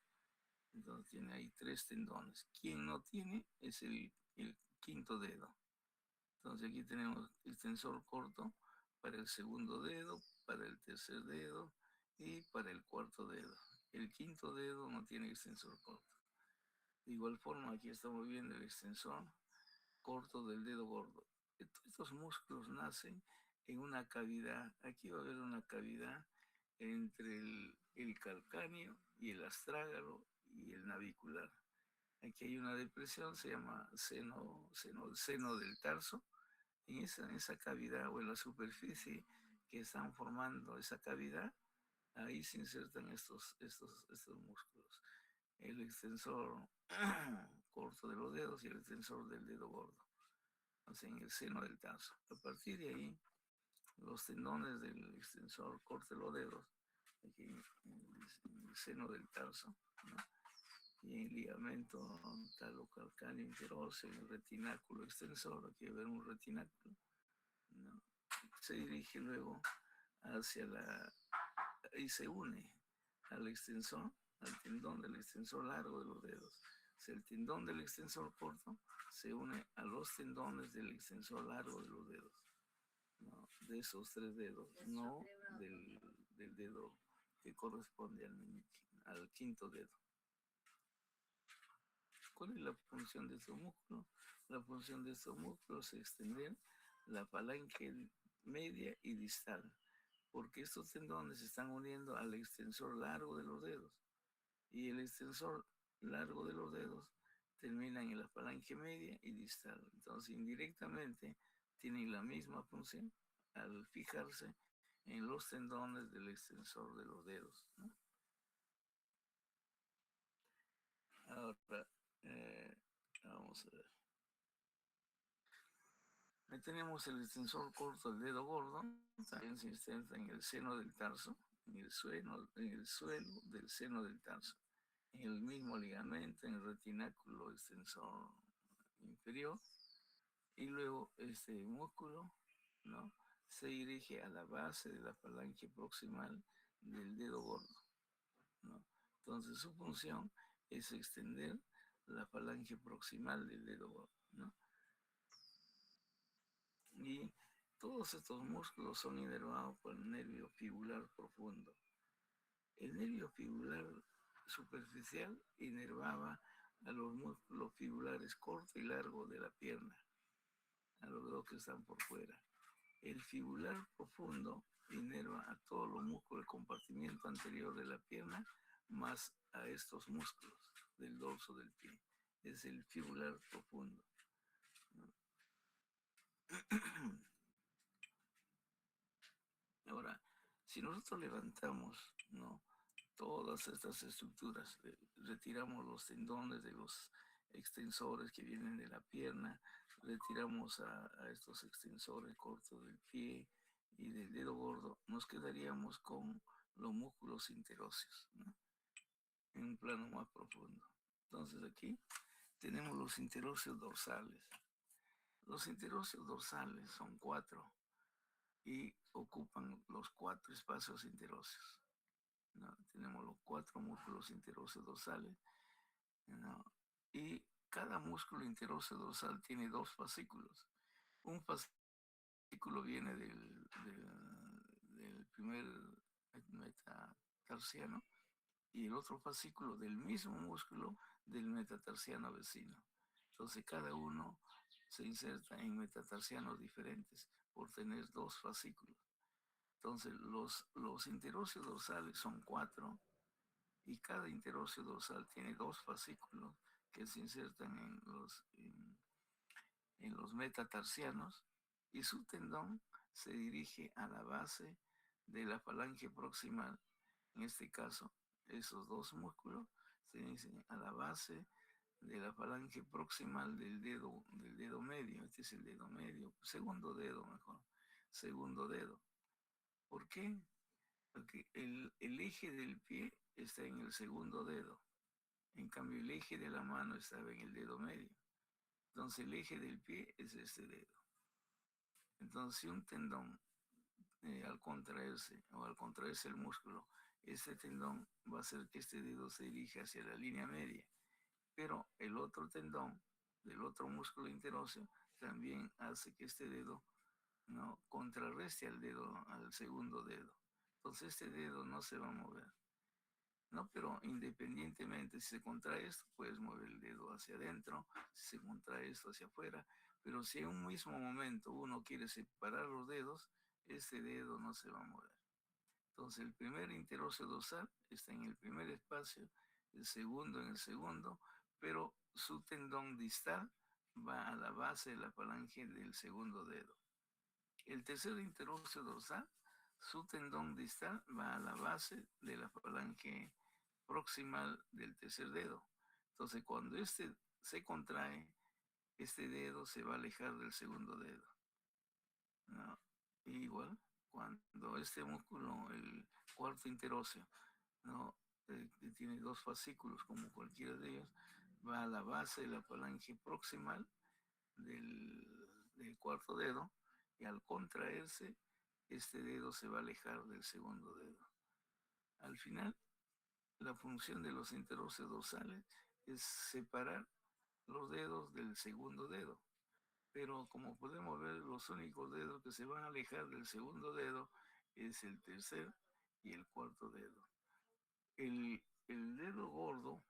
Entonces tiene ahí 3 tendones. Quien no tiene es el quinto dedo. Entonces aquí tenemos extensor corto para el segundo dedo, para el tercer dedo y para el cuarto dedo. El quinto dedo no tiene extensor corto. De igual forma, aquí estamos viendo el extensor corto del dedo gordo. Estos músculos nacen en una cavidad. Aquí va a haber una cavidad entre el calcáneo y el astrágalo y el navicular. Aquí hay una depresión, se llama seno del tarso. En esa cavidad o en la superficie que están formando esa cavidad, ahí se insertan estos músculos. El extensor corto de los dedos y el extensor del dedo gordo, o sea, en el seno del tarso. A partir de ahí, los tendones del extensor corto de los dedos, aquí en el seno del tarso, ¿no? Y en el ligamento talocalcáneo interóseo, en el retináculo extensor, aquí va a ver un retináculo, ¿no? Se dirige luego hacia y se une al extensor, al tendón del extensor largo de los dedos. O sea, el tendón del extensor corto se une a los tendones del extensor largo de los dedos, ¿no? De esos 3 dedos, no del dedo que corresponde al quinto dedo. ¿Cuál es la función de estos músculos? La función de estos músculos es extender la falange media y distal, porque estos tendones se están uniendo al extensor largo de los dedos, y el extensor largo de los dedos termina en la falange media y distal. Entonces, indirectamente, tienen la misma función al fijarse en los tendones del extensor de los dedos, ¿no? Ahora, vamos a ver. Ahí tenemos el extensor corto del dedo gordo, también se inserta en el seno del tarso, en el suelo del seno del tarso, en el mismo ligamento, en el retináculo extensor inferior, y luego este músculo, ¿no? Se dirige a la base de la falange proximal del dedo gordo, ¿no? Entonces su función es extender la falange proximal del dedo gordo, ¿no? Y todos estos músculos son inervados por el nervio fibular profundo. El nervio fibular superficial inervaba a los músculos fibulares corto y largo de la pierna, a los dos que están por fuera. El fibular profundo inerva a todos los músculos del compartimiento anterior de la pierna, más a estos músculos del dorso del pie. Es el fibular profundo, ¿no? Ahora, si nosotros levantamos, ¿no?, todas estas estructuras, retiramos los tendones de los extensores que vienen de la pierna, retiramos a estos extensores cortos del pie y del dedo gordo, nos quedaríamos con los músculos interóseos, ¿no?, en un plano más profundo. Entonces aquí tenemos los interóseos dorsales. Los interóseos dorsales son 4 y ocupan los 4 espacios interóseos, ¿no? Tenemos los 4 músculos interóseos dorsales, ¿no? Y cada músculo interóseo dorsal tiene 2 fascículos. Un fascículo viene del primer metatarsiano y el otro fascículo del mismo músculo del metatarsiano vecino. Entonces cada uno se inserta en metatarsianos diferentes por tener 2 fascículos. Entonces los interóseos dorsales son 4 y cada interóseo dorsal tiene 2 fascículos que se insertan en los metatarsianos, y su tendón se dirige a la base de la falange proximal. En este caso, esos 2 músculos se dirigen a la base de la falange proximal del dedo medio. Este es el dedo medio, segundo dedo mejor, segundo dedo. ¿Por qué? Porque el eje del pie está en el segundo dedo. En cambio, el eje de la mano estaba en el dedo medio. Entonces, el eje del pie es este dedo. Entonces, si un tendón al contraerse o al contraerse el músculo, este tendón va a hacer que este dedo se dirija hacia la línea media, pero el otro tendón del otro músculo interóseo también hace que este dedo no contrarreste al dedo, al segundo dedo. Entonces este dedo no se va a mover. ¿No? Pero independientemente, si se contrae esto, puedes mover el dedo hacia adentro, si se contrae esto hacia afuera, pero si en un mismo momento uno quiere separar los dedos, este dedo no se va a mover. Entonces el primer interóseo dorsal está en el primer espacio, el segundo en el segundo, pero su tendón distal va a la base de la falange del segundo dedo. El tercer interóseo dorsal, su tendón distal va a la base de la falange proximal del tercer dedo. Entonces, cuando este se contrae, este dedo se va a alejar del segundo dedo, ¿no? Igual, cuando este músculo, el cuarto interóseo, ¿no? Que tiene dos fascículos, como cualquiera de ellos, va a la base de la falange proximal del cuarto dedo, y al contraerse, este dedo se va a alejar del segundo dedo. Al final, la función de los interóseos dorsales es separar los dedos del segundo dedo. Pero como podemos ver, los únicos dedos que se van a alejar del segundo dedo es el tercer y el cuarto dedo. El dedo gordo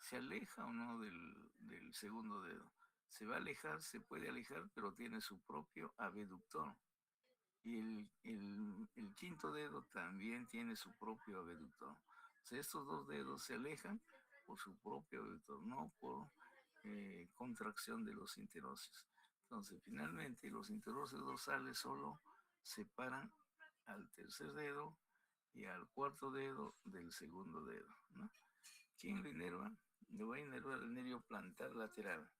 se aleja o no del segundo dedo. Se va a alejar, se puede alejar, pero tiene su propio abductor. Y el quinto dedo también tiene su propio abductor. O sea, estos dos dedos se alejan por su propio abductor, no por contracción de los interóseos. Entonces, finalmente, los interóseos dorsales solo separan al tercer dedo y al cuarto dedo del segundo dedo, ¿no? ¿Quién lo inerva? Lo va a inervar el nervio plantar lateral.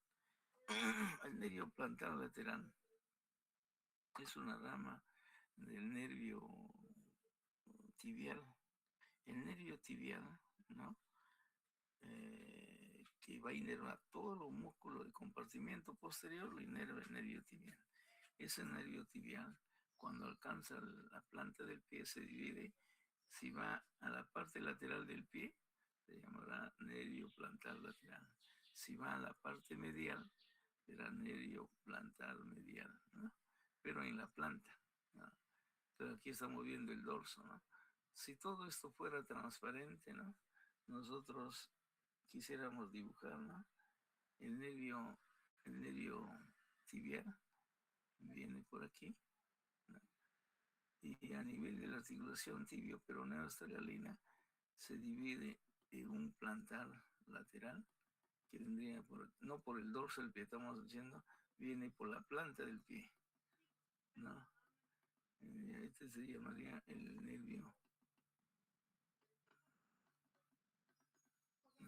El nervio plantar lateral es una rama del nervio tibial. El nervio tibial, ¿no? Que va a inervar todos los músculos del compartimiento posterior, lo inerva el nervio tibial. Ese nervio tibial, cuando alcanza la planta del pie, se divide. Si va a la parte lateral del pie, se llamará nervio plantar lateral. Si va a la parte medial, será nervio plantar medial, ¿no? Pero en la planta, ¿no? Pero aquí estamos viendo el dorso, ¿no? Si todo esto fuera transparente, ¿no? Nosotros quisiéramos dibujar, ¿no? El nervio tibial viene por aquí, ¿no? Y a nivel de la articulación tibio-peroneo estrialina se divide en un plantar lateral que vendría no por el dorso del pie, estamos diciendo, viene por la planta del pie, ¿no? Este se llamaría el nervio.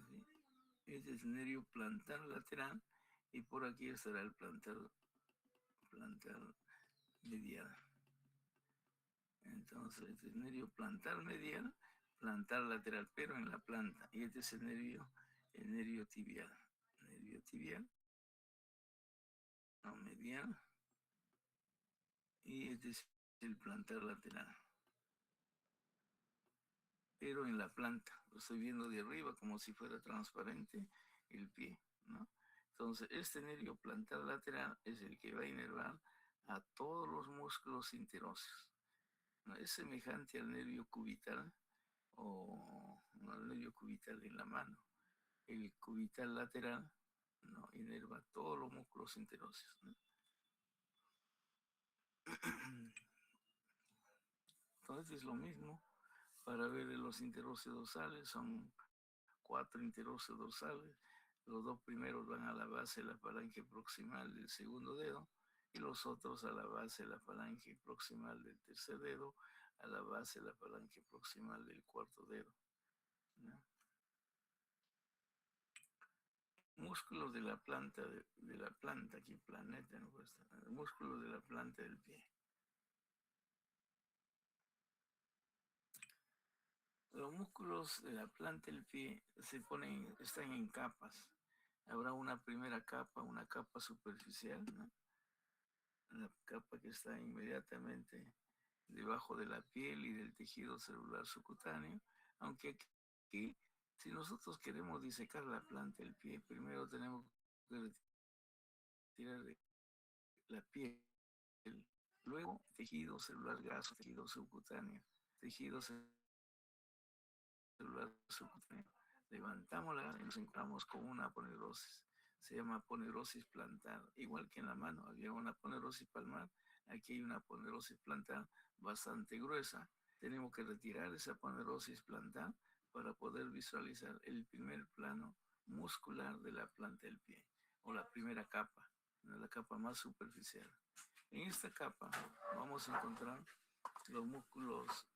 ¿Sí? Este es el nervio plantar lateral y por aquí estará el plantar medial. Entonces, este es el nervio plantar medial, plantar lateral, pero en la planta. Y este es el nervio tibial. Nervio tibial, no medial. Y este es el plantar lateral. Pero en la planta. Lo estoy viendo de arriba como si fuera transparente el pie, ¿no? Entonces, este nervio plantar lateral es el que va a inervar a todos los músculos interóseos, ¿no? Es semejante al nervio cubital o al nervio cubital en la mano. El cubital lateral, ¿no? Inerva todos los músculos interóseos, ¿no? Entonces es lo mismo. Para ver los interóseos dorsales, son 4 interóseos dorsales. Los dos primeros van a la base de la falange proximal del segundo dedo y los otros a la base de la falange proximal del tercer dedo, a la base de la falange proximal del cuarto dedo, ¿no? Músculos de la planta, aquí planeta, ¿no? Músculos de la planta del pie. Los músculos de la planta del pie están en capas. Habrá una primera capa, una capa superficial, ¿no? La capa que está inmediatamente debajo de la piel y del tejido celular subcutáneo, aunque aquí, si nosotros queremos disecar la planta del pie, primero tenemos que retirar la piel, luego tejido celular graso, tejido subcutáneo, tejido celular subcutáneo. Levantamos la y nos encontramos con una aponeurosis. Se llama aponeurosis plantar. Igual que en la mano había una aponeurosis palmar, aquí hay una aponeurosis plantar bastante gruesa. Tenemos que retirar esa aponeurosis plantar para poder visualizar el primer plano muscular de la planta del pie, o la primera capa, la capa más superficial. En esta capa vamos a encontrar los músculos,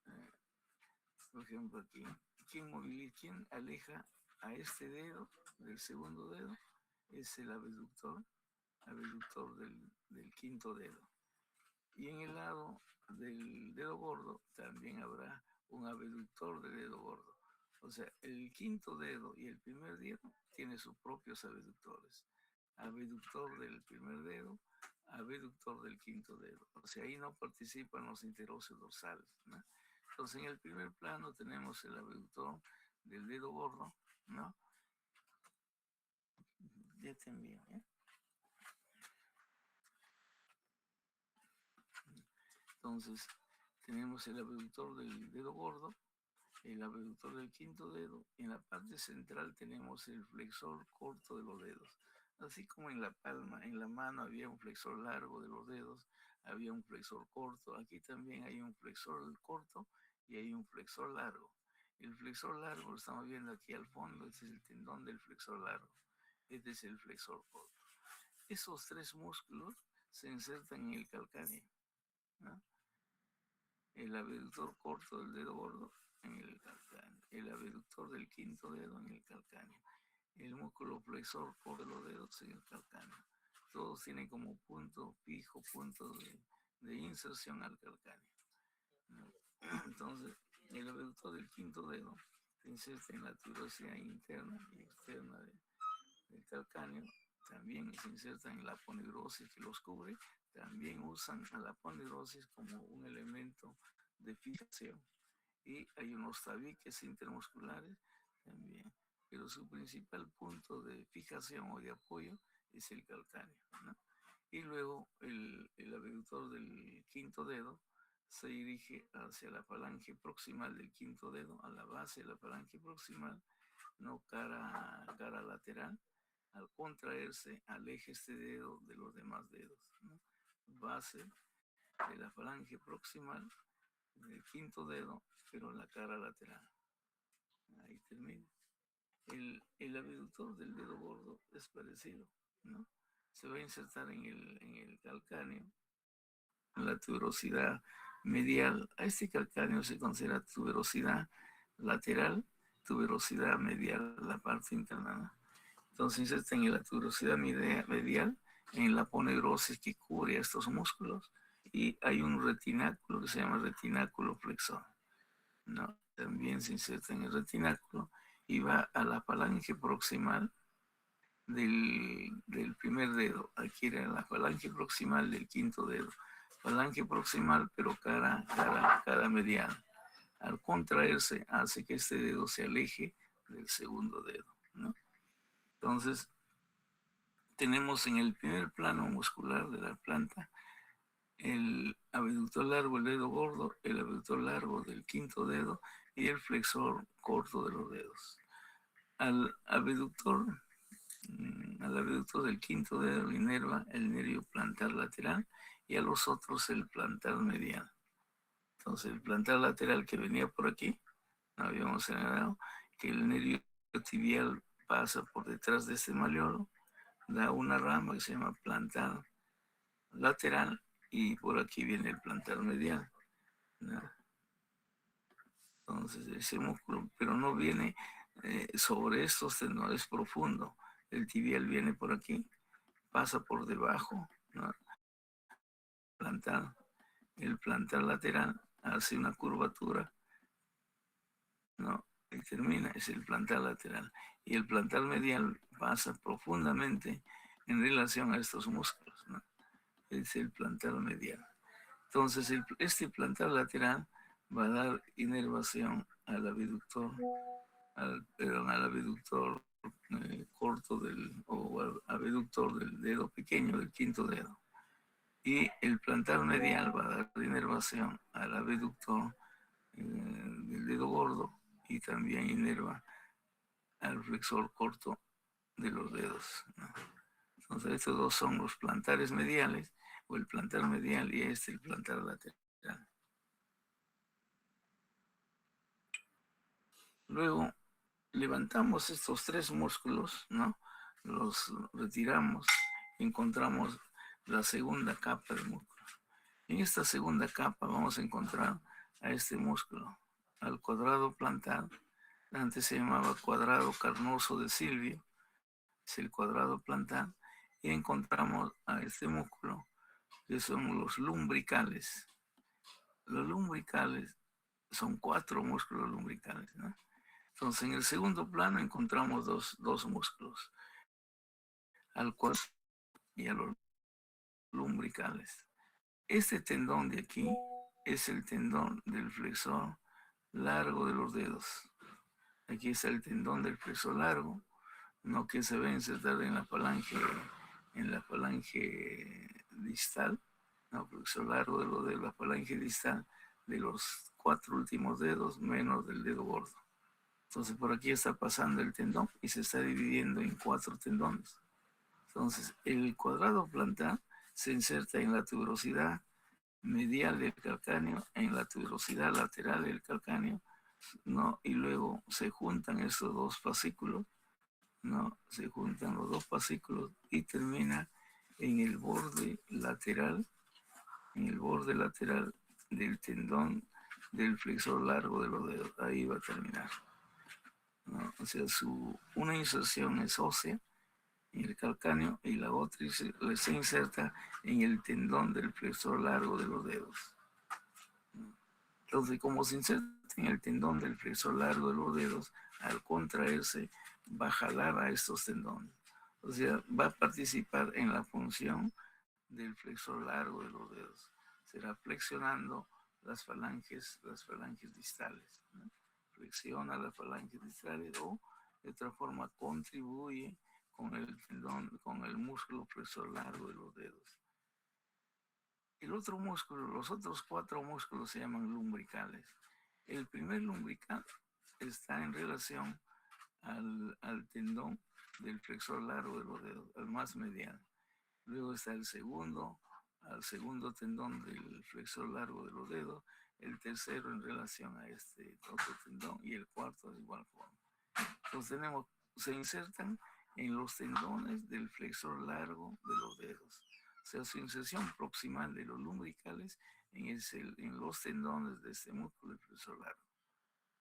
por ejemplo aquí, ¿quién aleja a este dedo del segundo dedo? Es el abductor del quinto dedo. Y en el lado del dedo gordo también habrá un abductor del dedo gordo. O sea, el quinto dedo y el primer dedo tienen sus propios abductores. Abductor del primer dedo, abductor del quinto dedo. O sea, ahí no participan los interóseos dorsales, ¿no? Entonces, en el primer plano tenemos el abductor del dedo gordo, ¿no? Ya te envío, ¿eh? Entonces, tenemos el abductor del dedo gordo, el abductor del quinto dedo. En la parte central tenemos el flexor corto de los dedos. Así como en la palma, en la mano había un flexor largo de los dedos, había un flexor corto. Aquí también hay un flexor corto y hay un flexor largo. El flexor largo lo estamos viendo aquí al fondo, este es el tendón del flexor largo. Este es el flexor corto. Esos tres músculos se insertan en el calcáneo, ¿no? El abductor corto del dedo gordo en el calcáneo, el abductor del quinto dedo en el calcáneo, el músculo flexor corto de los dedos en el calcáneo. Todos tienen como punto fijo, punto de inserción al calcáneo. Entonces, el abductor del quinto dedo se inserta en la tuberosidad interna y externa del calcáneo. También se insertan en la aponeurosis que los cubre. También usan a la aponeurosis como un elemento de fijación. Y hay unos tabiques intermusculares también, pero su principal punto de fijación o de apoyo es el calcáneo, ¿no? Y luego el abductor del quinto dedo se dirige hacia la falange proximal del quinto dedo, a la base de la falange proximal, no cara lateral. Al contraerse, aleja este dedo de los demás dedos, ¿no? Base de la falange proximal del quinto dedo, pero en la cara lateral. Ahí termina. El abductor del dedo gordo es parecido, ¿no? Se va a insertar en el calcáneo, en la tuberosidad medial. A este calcáneo se considera tuberosidad lateral, tuberosidad medial, la parte interna, ¿no? Entonces inserta en la tuberosidad medial, en la aponeurosis que cubre estos músculos, y hay un retináculo que se llama retináculo flexor, ¿no? También se inserta en el retináculo y va a la falange proximal del primer dedo. Aquí era la falange proximal del quinto dedo. Falange proximal, pero cara medial. Al contraerse, hace que este dedo se aleje del segundo dedo, ¿no? Entonces, tenemos en el primer plano muscular de la planta el abductor largo del dedo gordo, el abductor largo del quinto dedo y el flexor corto de los dedos. Al abductor del quinto dedo le inerva el nervio plantar lateral y a los otros el plantar medial. Entonces el plantar lateral que venía por aquí, habíamos señalado que el nervio tibial pasa por detrás de este malleolo, da una rama que se llama plantar lateral y por aquí viene el plantar medial, ¿no? Entonces ese músculo, pero no viene sobre estos tendones profundo. El tibial viene por aquí, pasa por debajo, ¿no? El plantar lateral hace una curvatura, ¿no? Y termina, es el plantar lateral. Y el plantar medial pasa profundamente en relación a estos músculos, ¿no? Es el plantar medial. Entonces, este plantar lateral va a dar inervación al abductor, al abductor corto o al abductor del dedo pequeño, del quinto dedo. Y el plantar medial va a dar inervación al abductor del dedo gordo y también inerva al flexor corto de los dedos, ¿no? Entonces, estos dos son los plantares mediales, o el plantar medial, y el plantar lateral. Luego, levantamos estos tres músculos, ¿no? Los retiramos, encontramos la segunda capa del músculo. En esta segunda capa vamos a encontrar a este músculo, al cuadrado plantar. Antes se llamaba cuadrado carnoso de Silvio, es el cuadrado plantar, y encontramos a este músculo, que son los lumbricales. Los lumbricales son 4 músculos lumbricales, ¿no? Entonces, en el segundo plano encontramos dos músculos, al cuadrado y a los lumbricales. Este tendón de aquí es el tendón del flexor largo de los dedos. Aquí está el tendón del flexor largo, no, que se ve insertado en la falange distal, no, flexor largo de la falange distal de los 4 últimos dedos menos del dedo gordo. Entonces por aquí está pasando el tendón y se está dividiendo en 4 tendones. Entonces el cuadrado plantar se inserta en la tuberosidad medial del calcáneo, en la tuberosidad lateral del calcáneo, ¿no? Y luego se juntan esos dos fascículos, ¿no? Se juntan los dos fascículos y termina en el borde lateral, del tendón del flexor largo de los dedos. Ahí va a terminar, ¿no? O sea, una inserción es ósea en el calcáneo y la otra se inserta en el tendón del flexor largo de los dedos. Entonces, como se inserta en el tendón del flexor largo de los dedos, al contraerse va a jalar a estos tendones. O sea, va a participar en la función del flexor largo de los dedos. Será flexionando las falanges distales, ¿no? Flexiona las falanges distales o de otra forma contribuye con el tendón, con el músculo flexor largo de los dedos. El otro músculo, los otros 4 músculos se llaman lumbricales. El primer lumbrical está en relación al tendón del flexor largo de los dedos, al más medial. Luego está el segundo, al segundo tendón del flexor largo de los dedos, el tercero en relación a este otro tendón y el cuarto de igual forma. Entonces se insertan en los tendones del flexor largo de los dedos. O sea, su inserción proximal de los lumbricales en los tendones de este músculo flexor largo.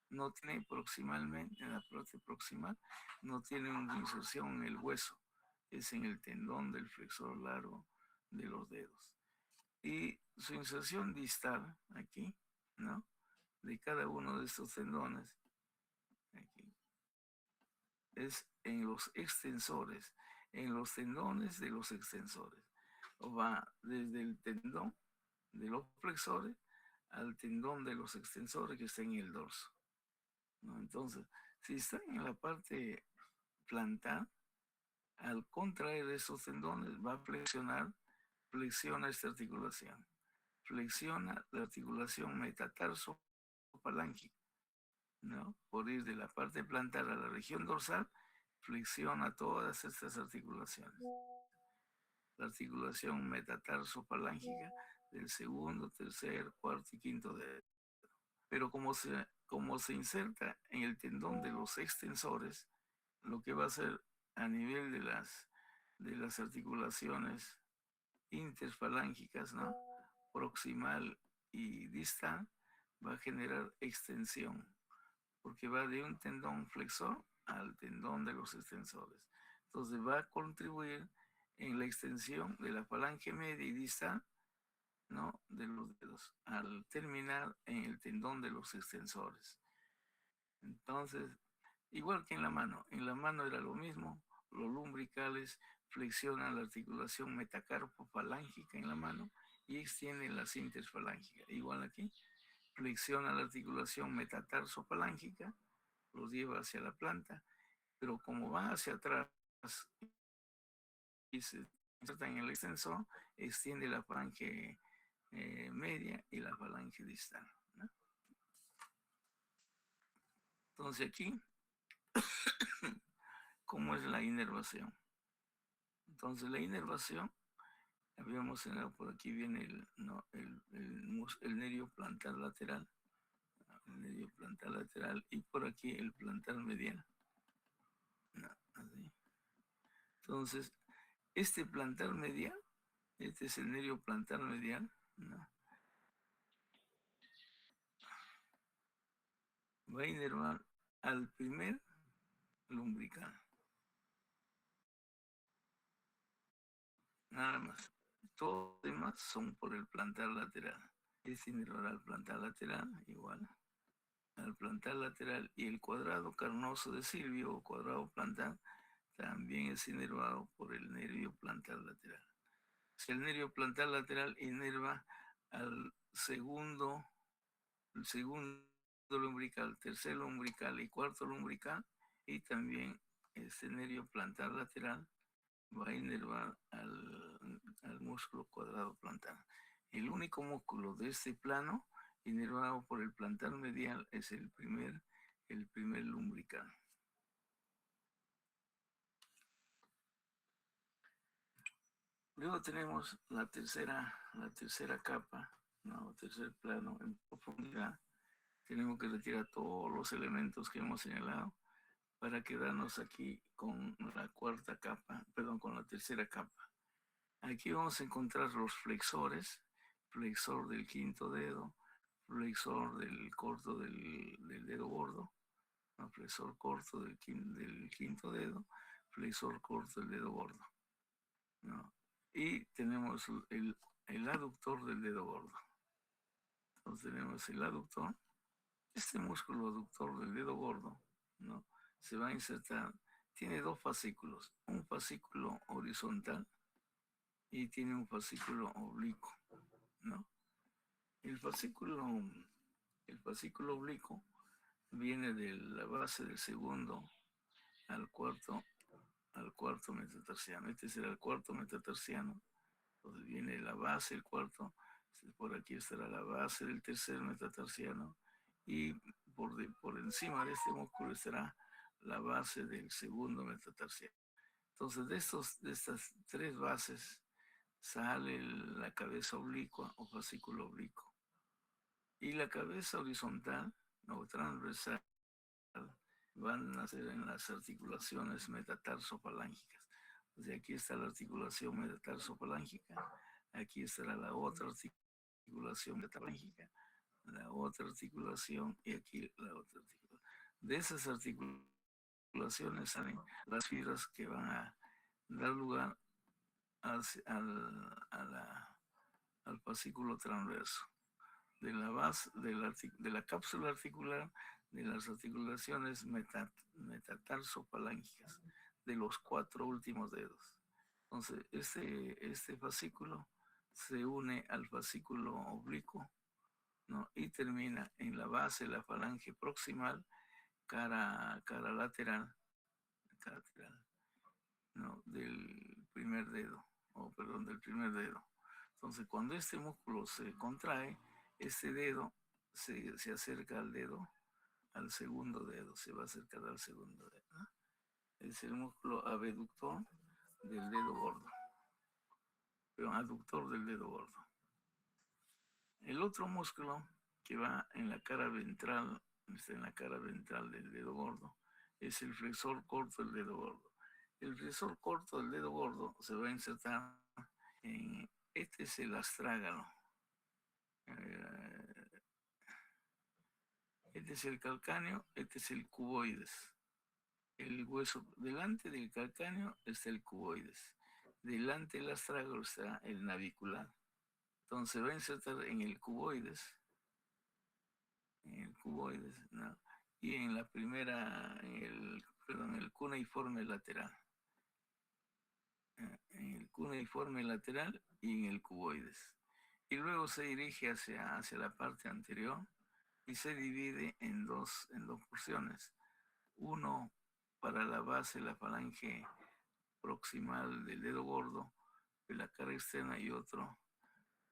No tiene proximalmente, en la parte proximal, no tiene una inserción en el hueso, es en el tendón del flexor largo de los dedos. Y su inserción distal, aquí, ¿no? De cada uno de estos tendones, aquí, es en los extensores, en los tendones de los extensores. O va desde el tendón de los flexores al tendón de los extensores que está en el dorso, ¿no? Entonces, si está en la parte plantar, al contraer esos tendones va a flexiona esta articulación. Flexiona la articulación metatarso-palángica, ¿no? Por ir de la parte plantar a la región dorsal, flexiona todas estas articulaciones. La articulación metatarso-palángica del segundo, tercer, cuarto y quinto dedo. Pero como se inserta en el tendón de los extensores, lo que va a hacer a nivel de las articulaciones interfalángicas, ¿no? Proximal y distal, va a generar extensión, porque va de un tendón flexor al tendón de los extensores. Entonces va a contribuir en la extensión de la falange media y distal, ¿no? De los dedos, al terminar en el tendón de los extensores. Entonces, igual que en la mano era lo mismo, los lumbricales flexionan la articulación metacarpofalángica en la mano y extiende la síntesis falángica. Igual aquí, flexiona la articulación metatarsofalángica, los lleva hacia la planta, pero como van hacia atrás y se insertan en el extensor, extiende la falange media y la falange distal, ¿no? Entonces aquí, ¿cómo es la inervación? Entonces la inervación, habíamos señalado por aquí viene el nervio plantar lateral, el nervio plantar lateral y por aquí el plantar medial. No, así. Entonces, este plantar medial, este es el nervio plantar medial, ¿no? Va a inervar al primer lumbrical. Nada más. Todos los demás son por el plantar lateral. Este inervará al plantar lateral, igual. Al plantar lateral y el cuadrado carnoso de Silvio o cuadrado plantar también es inervado por el nervio plantar lateral. Si el nervio plantar lateral inerva al el segundo lumbrical, tercer lumbrical y cuarto lumbrical, y también este nervio plantar lateral va a inervar al músculo cuadrado plantar. El único músculo de este plano inervado por el plantar medial es el primer lumbrical. Luego tenemos la tercera capa, ¿no? Tercer plano en profundidad. Tenemos que retirar todos los elementos que hemos señalado para quedarnos aquí con la cuarta capa, perdón, con la tercera capa. Aquí vamos a encontrar los flexores, flexor del quinto dedo, flexor del corto del dedo gordo, ¿no? Flexor corto del quinto dedo, flexor corto del dedo gordo, ¿no? Y tenemos el aductor del dedo gordo. Entonces tenemos el aductor. Este músculo aductor del dedo gordo, ¿no? Se va a insertar. Tiene dos fascículos, un fascículo horizontal y tiene un fascículo oblicuo, ¿no? El fascículo, el fascículo oblicuo viene de la base del segundo al cuarto metatarsiano. Este será el cuarto metatarsiano. Entonces viene la base, el cuarto, por aquí estará la base del tercer metatarsiano y por encima de este músculo estará la base del segundo metatarsiano. Entonces de estas tres bases sale la cabeza oblicua o fascículo oblicuo. Y la cabeza horizontal o transversal van a ser en las articulaciones metatarsofalángicas. Entonces aquí está la articulación metatarsofalángica, aquí estará la otra articulación metafalángica, la otra articulación y aquí la otra articulación. De esas articulaciones salen las fibras que van a dar lugar al fascículo transverso. De la base de la cápsula articular de las articulaciones metatarsofalángicas de los cuatro últimos dedos. Entonces, este fascículo se une al fascículo oblicuo, ¿no? Y termina en la base de la falange proximal, cara lateral, ¿no? Del primer dedo, del primer dedo. Entonces, cuando este músculo se contrae, este dedo se acerca al dedo, al segundo dedo, se va a acercar al segundo dedo, ¿no? Es el músculo abductor del dedo gordo, pero aductor del dedo gordo. El otro músculo que va en la cara ventral, está en la cara ventral del dedo gordo, es el flexor corto del dedo gordo. El flexor corto del dedo gordo se va a insertar en, este es el astrágalo, este es el calcáneo, este es el cuboides. El hueso, delante del calcáneo está el cuboides. Delante del astrágalo está el navicular. Entonces va a insertar en el cuboides, ¿no? Y en la primera, el cuneiforme lateral. En el cuneiforme lateral y en el cuboides. y luego se dirige hacia la parte anterior y se divide en dos porciones. Uno para la base, la falange proximal del dedo gordo de la cara externa y otro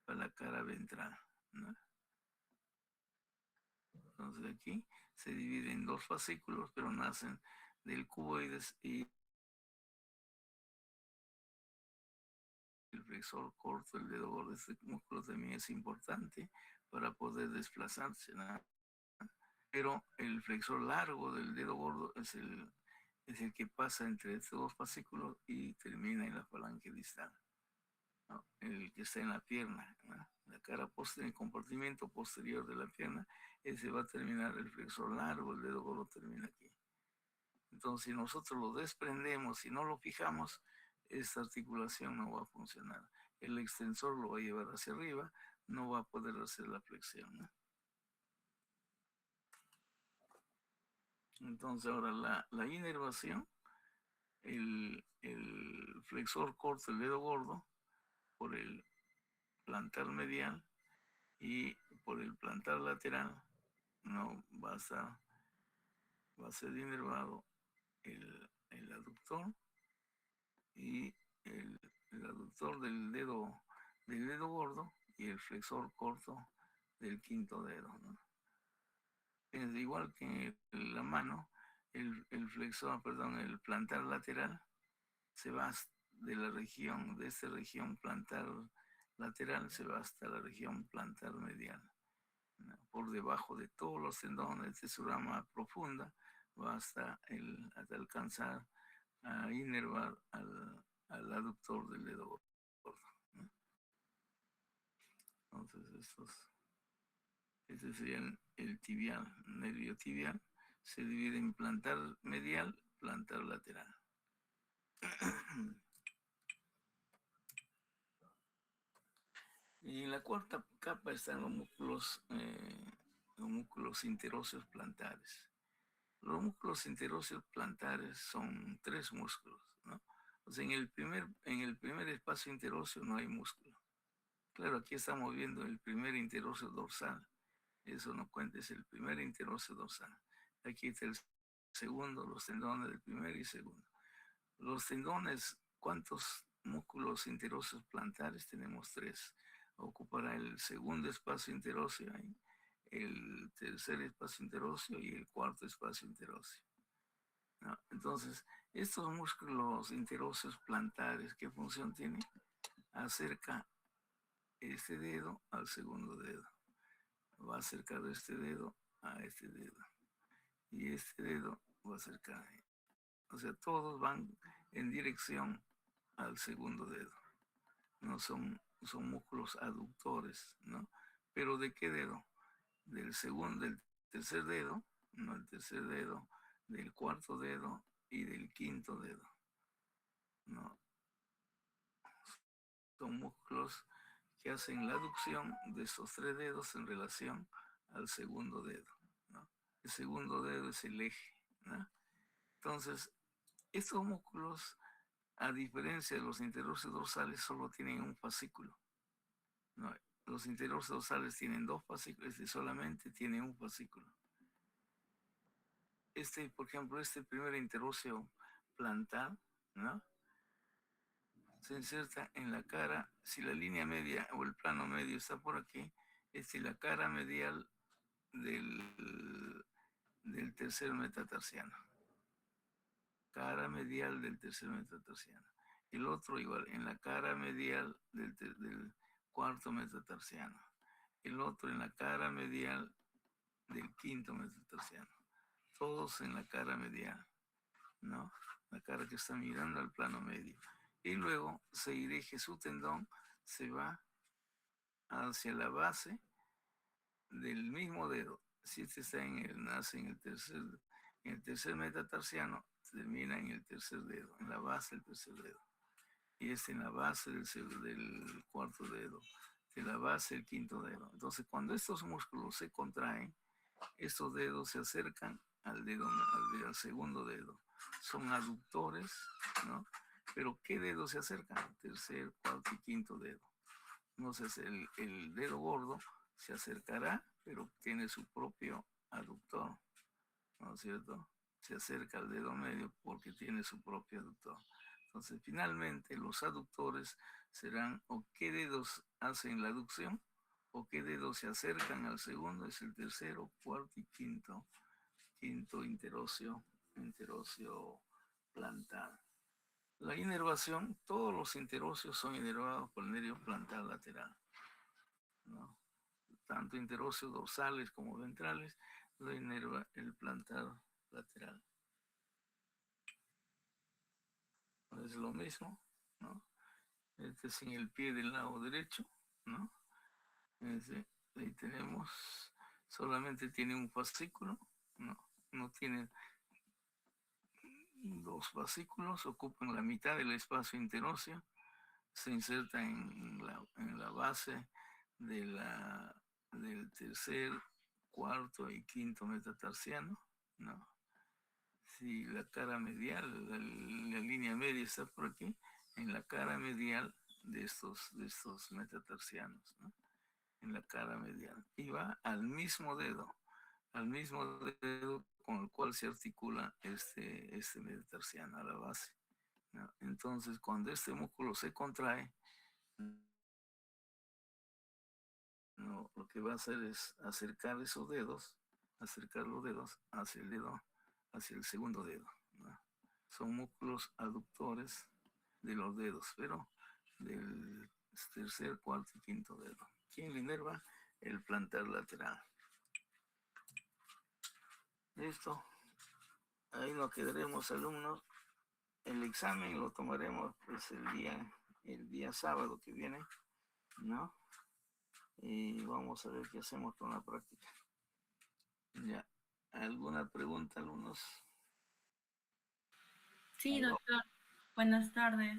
para la cara ventral, ¿no? Entonces aquí se divide en dos fascículos, pero nacen del cuboides y el flexor corto, el dedo gordo. Este músculo también es importante para poder desplazarse, ¿no? Pero el flexor largo del dedo gordo es el que pasa entre estos dos fascículos y termina en la falange distal, ¿no? El que está en la pierna, ¿no? La cara posterior, el compartimiento posterior de la pierna, ese va a terminar el flexor largo, el dedo gordo termina aquí. Entonces, si nosotros lo desprendemos, si no lo fijamos, esta articulación no va a funcionar. El extensor lo va a llevar hacia arriba, no va a poder hacer la flexión, ¿no? Entonces, ahora la inervación, el flexor corto, el dedo gordo, por el plantar medial y por el plantar lateral, no va a ser inervado el aductor y el aductor del dedo gordo y el flexor corto del quinto dedo, ¿no? Es igual que en la mano, el flexor, perdón, el plantar lateral se va de esta región plantar lateral, se va hasta la región plantar medial, ¿no? Por debajo de todos los tendones de su rama profunda, va hasta alcanzar a inervar al aductor del dedo gordo, ¿no? Entonces, este sería el tibial, nervio tibial, se divide en plantar medial, plantar lateral. Y en la cuarta capa están los músculos interóseos plantares. Los músculos interóseos plantares son tres músculos, ¿no? O sea, en el primer espacio interóseo no hay músculo. Claro, aquí estamos viendo el primer interóseo dorsal. Eso no cuenta, es el primer interóseo dorsal. Aquí está el segundo, los tendones del primer y segundo. Los tendones, ¿cuántos músculos interóseos plantares? Tenemos tres. Ocupará el segundo espacio interóseo ahí, el tercer espacio interóseo y el cuarto espacio interóseo, ¿no? Entonces, estos músculos interóseos plantares, ¿qué función tienen? Acerca este dedo al segundo dedo. Va a acercar este dedo a este dedo. Y este dedo va a acercar. O sea, todos van en dirección al segundo dedo. No son músculos aductores, ¿no? Pero ¿de qué dedo? Del tercer dedo, no, el tercer dedo, del cuarto dedo y del quinto dedo, ¿no? Son músculos que hacen la aducción de estos tres dedos en relación al segundo dedo, ¿no? El segundo dedo es el eje, ¿no? Entonces, estos músculos, a diferencia de los interóseos dorsales, solo tienen un fascículo, ¿no? Los interóseos dorsales tienen dos fascículos y solamente tienen un fascículo. Por ejemplo, este primer interóseo plantar, ¿no? Se inserta en la cara, si la línea media o el plano medio está por aquí, es la cara medial del tercer metatarsiano. Cara medial del tercer metatarsiano. El otro igual, en la cara medial del cuarto metatarsiano. El otro en la cara medial del quinto metatarsiano. Todos en la cara medial, ¿no? La cara que está mirando al plano medio. Y luego se dirige su tendón, se va hacia la base del mismo dedo. Si este está nace en el tercer metatarsiano, termina en el tercer dedo, en la base del tercer dedo. Y este en la base del cuarto dedo, de la base del quinto dedo. Entonces, cuando estos músculos se contraen, estos dedos se acercan al segundo dedo. Son aductores, ¿no? Pero ¿qué dedos se acercan? Tercer, cuarto y quinto dedo. Entonces el dedo gordo se acercará, pero tiene su propio aductor, ¿no es cierto? Se acerca al dedo medio porque tiene su propio aductor. Entonces, finalmente, los aductores serán o qué dedos hacen la aducción o qué dedos se acercan al segundo, es el tercero, cuarto y quinto interóseo plantar. La inervación, todos los interóseos son inervados por el nervio plantar lateral, ¿no? Tanto interóseos dorsales como ventrales lo inerva el plantar lateral. Es lo mismo, ¿no? Este es en el pie del lado derecho, ¿no? Ahí tenemos, solamente tiene un fascículo, ¿no? No tiene dos fascículos, ocupan la mitad del espacio interóseo, se inserta en la base del tercer, cuarto y quinto metatarsiano, ¿no? Si la cara medial, la línea media está por aquí, en la cara medial de estos metatarsianos, ¿no? En la cara medial. Y va al mismo dedo con el cual se articula este metatarsiano a la base, ¿no? Entonces, cuando este músculo se contrae, ¿no? Lo que va a hacer es acercar esos dedos, acercar los dedos hacia el segundo dedo, ¿no? Son músculos aductores de los dedos, pero del tercer, cuarto y quinto dedo. ¿Quién le inerva? El plantar lateral. Listo. Ahí nos quedaremos, alumnos. El examen lo tomaremos pues el día sábado que viene, ¿no? Y vamos a ver qué hacemos con la práctica. Ya. ¿Alguna pregunta, alumnos? Sí, doctor. Buenas tardes.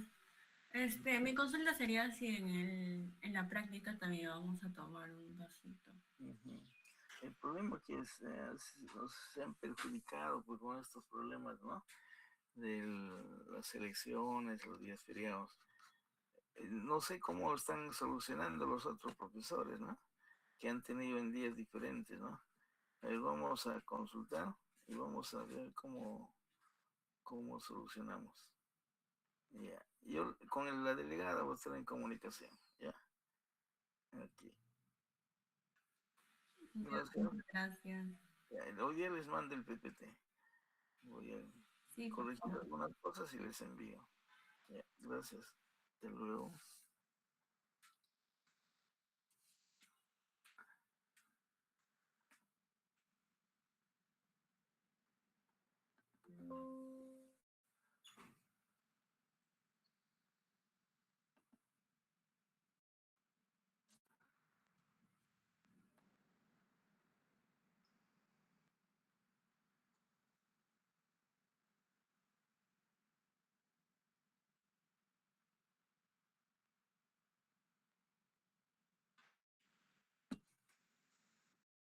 Mi consulta sería si en la práctica también vamos a tomar un vasito. Uh-huh. El problema que nos han perjudicado pues, con estos problemas, ¿no? De las elecciones, los días feriados. No sé cómo están solucionando los otros profesores, ¿no? Que han tenido en días diferentes, ¿no? Vamos a consultar y vamos a ver cómo solucionamos. Ya. Yo con la delegada voy a estar en comunicación, ¿ya? Aquí. Ya, Gracias. muchas gracias. Ya, hoy día les mando el PPT. Voy a Sí, por corregir favor. algunas cosas y les envío. Ya, gracias. Hasta luego.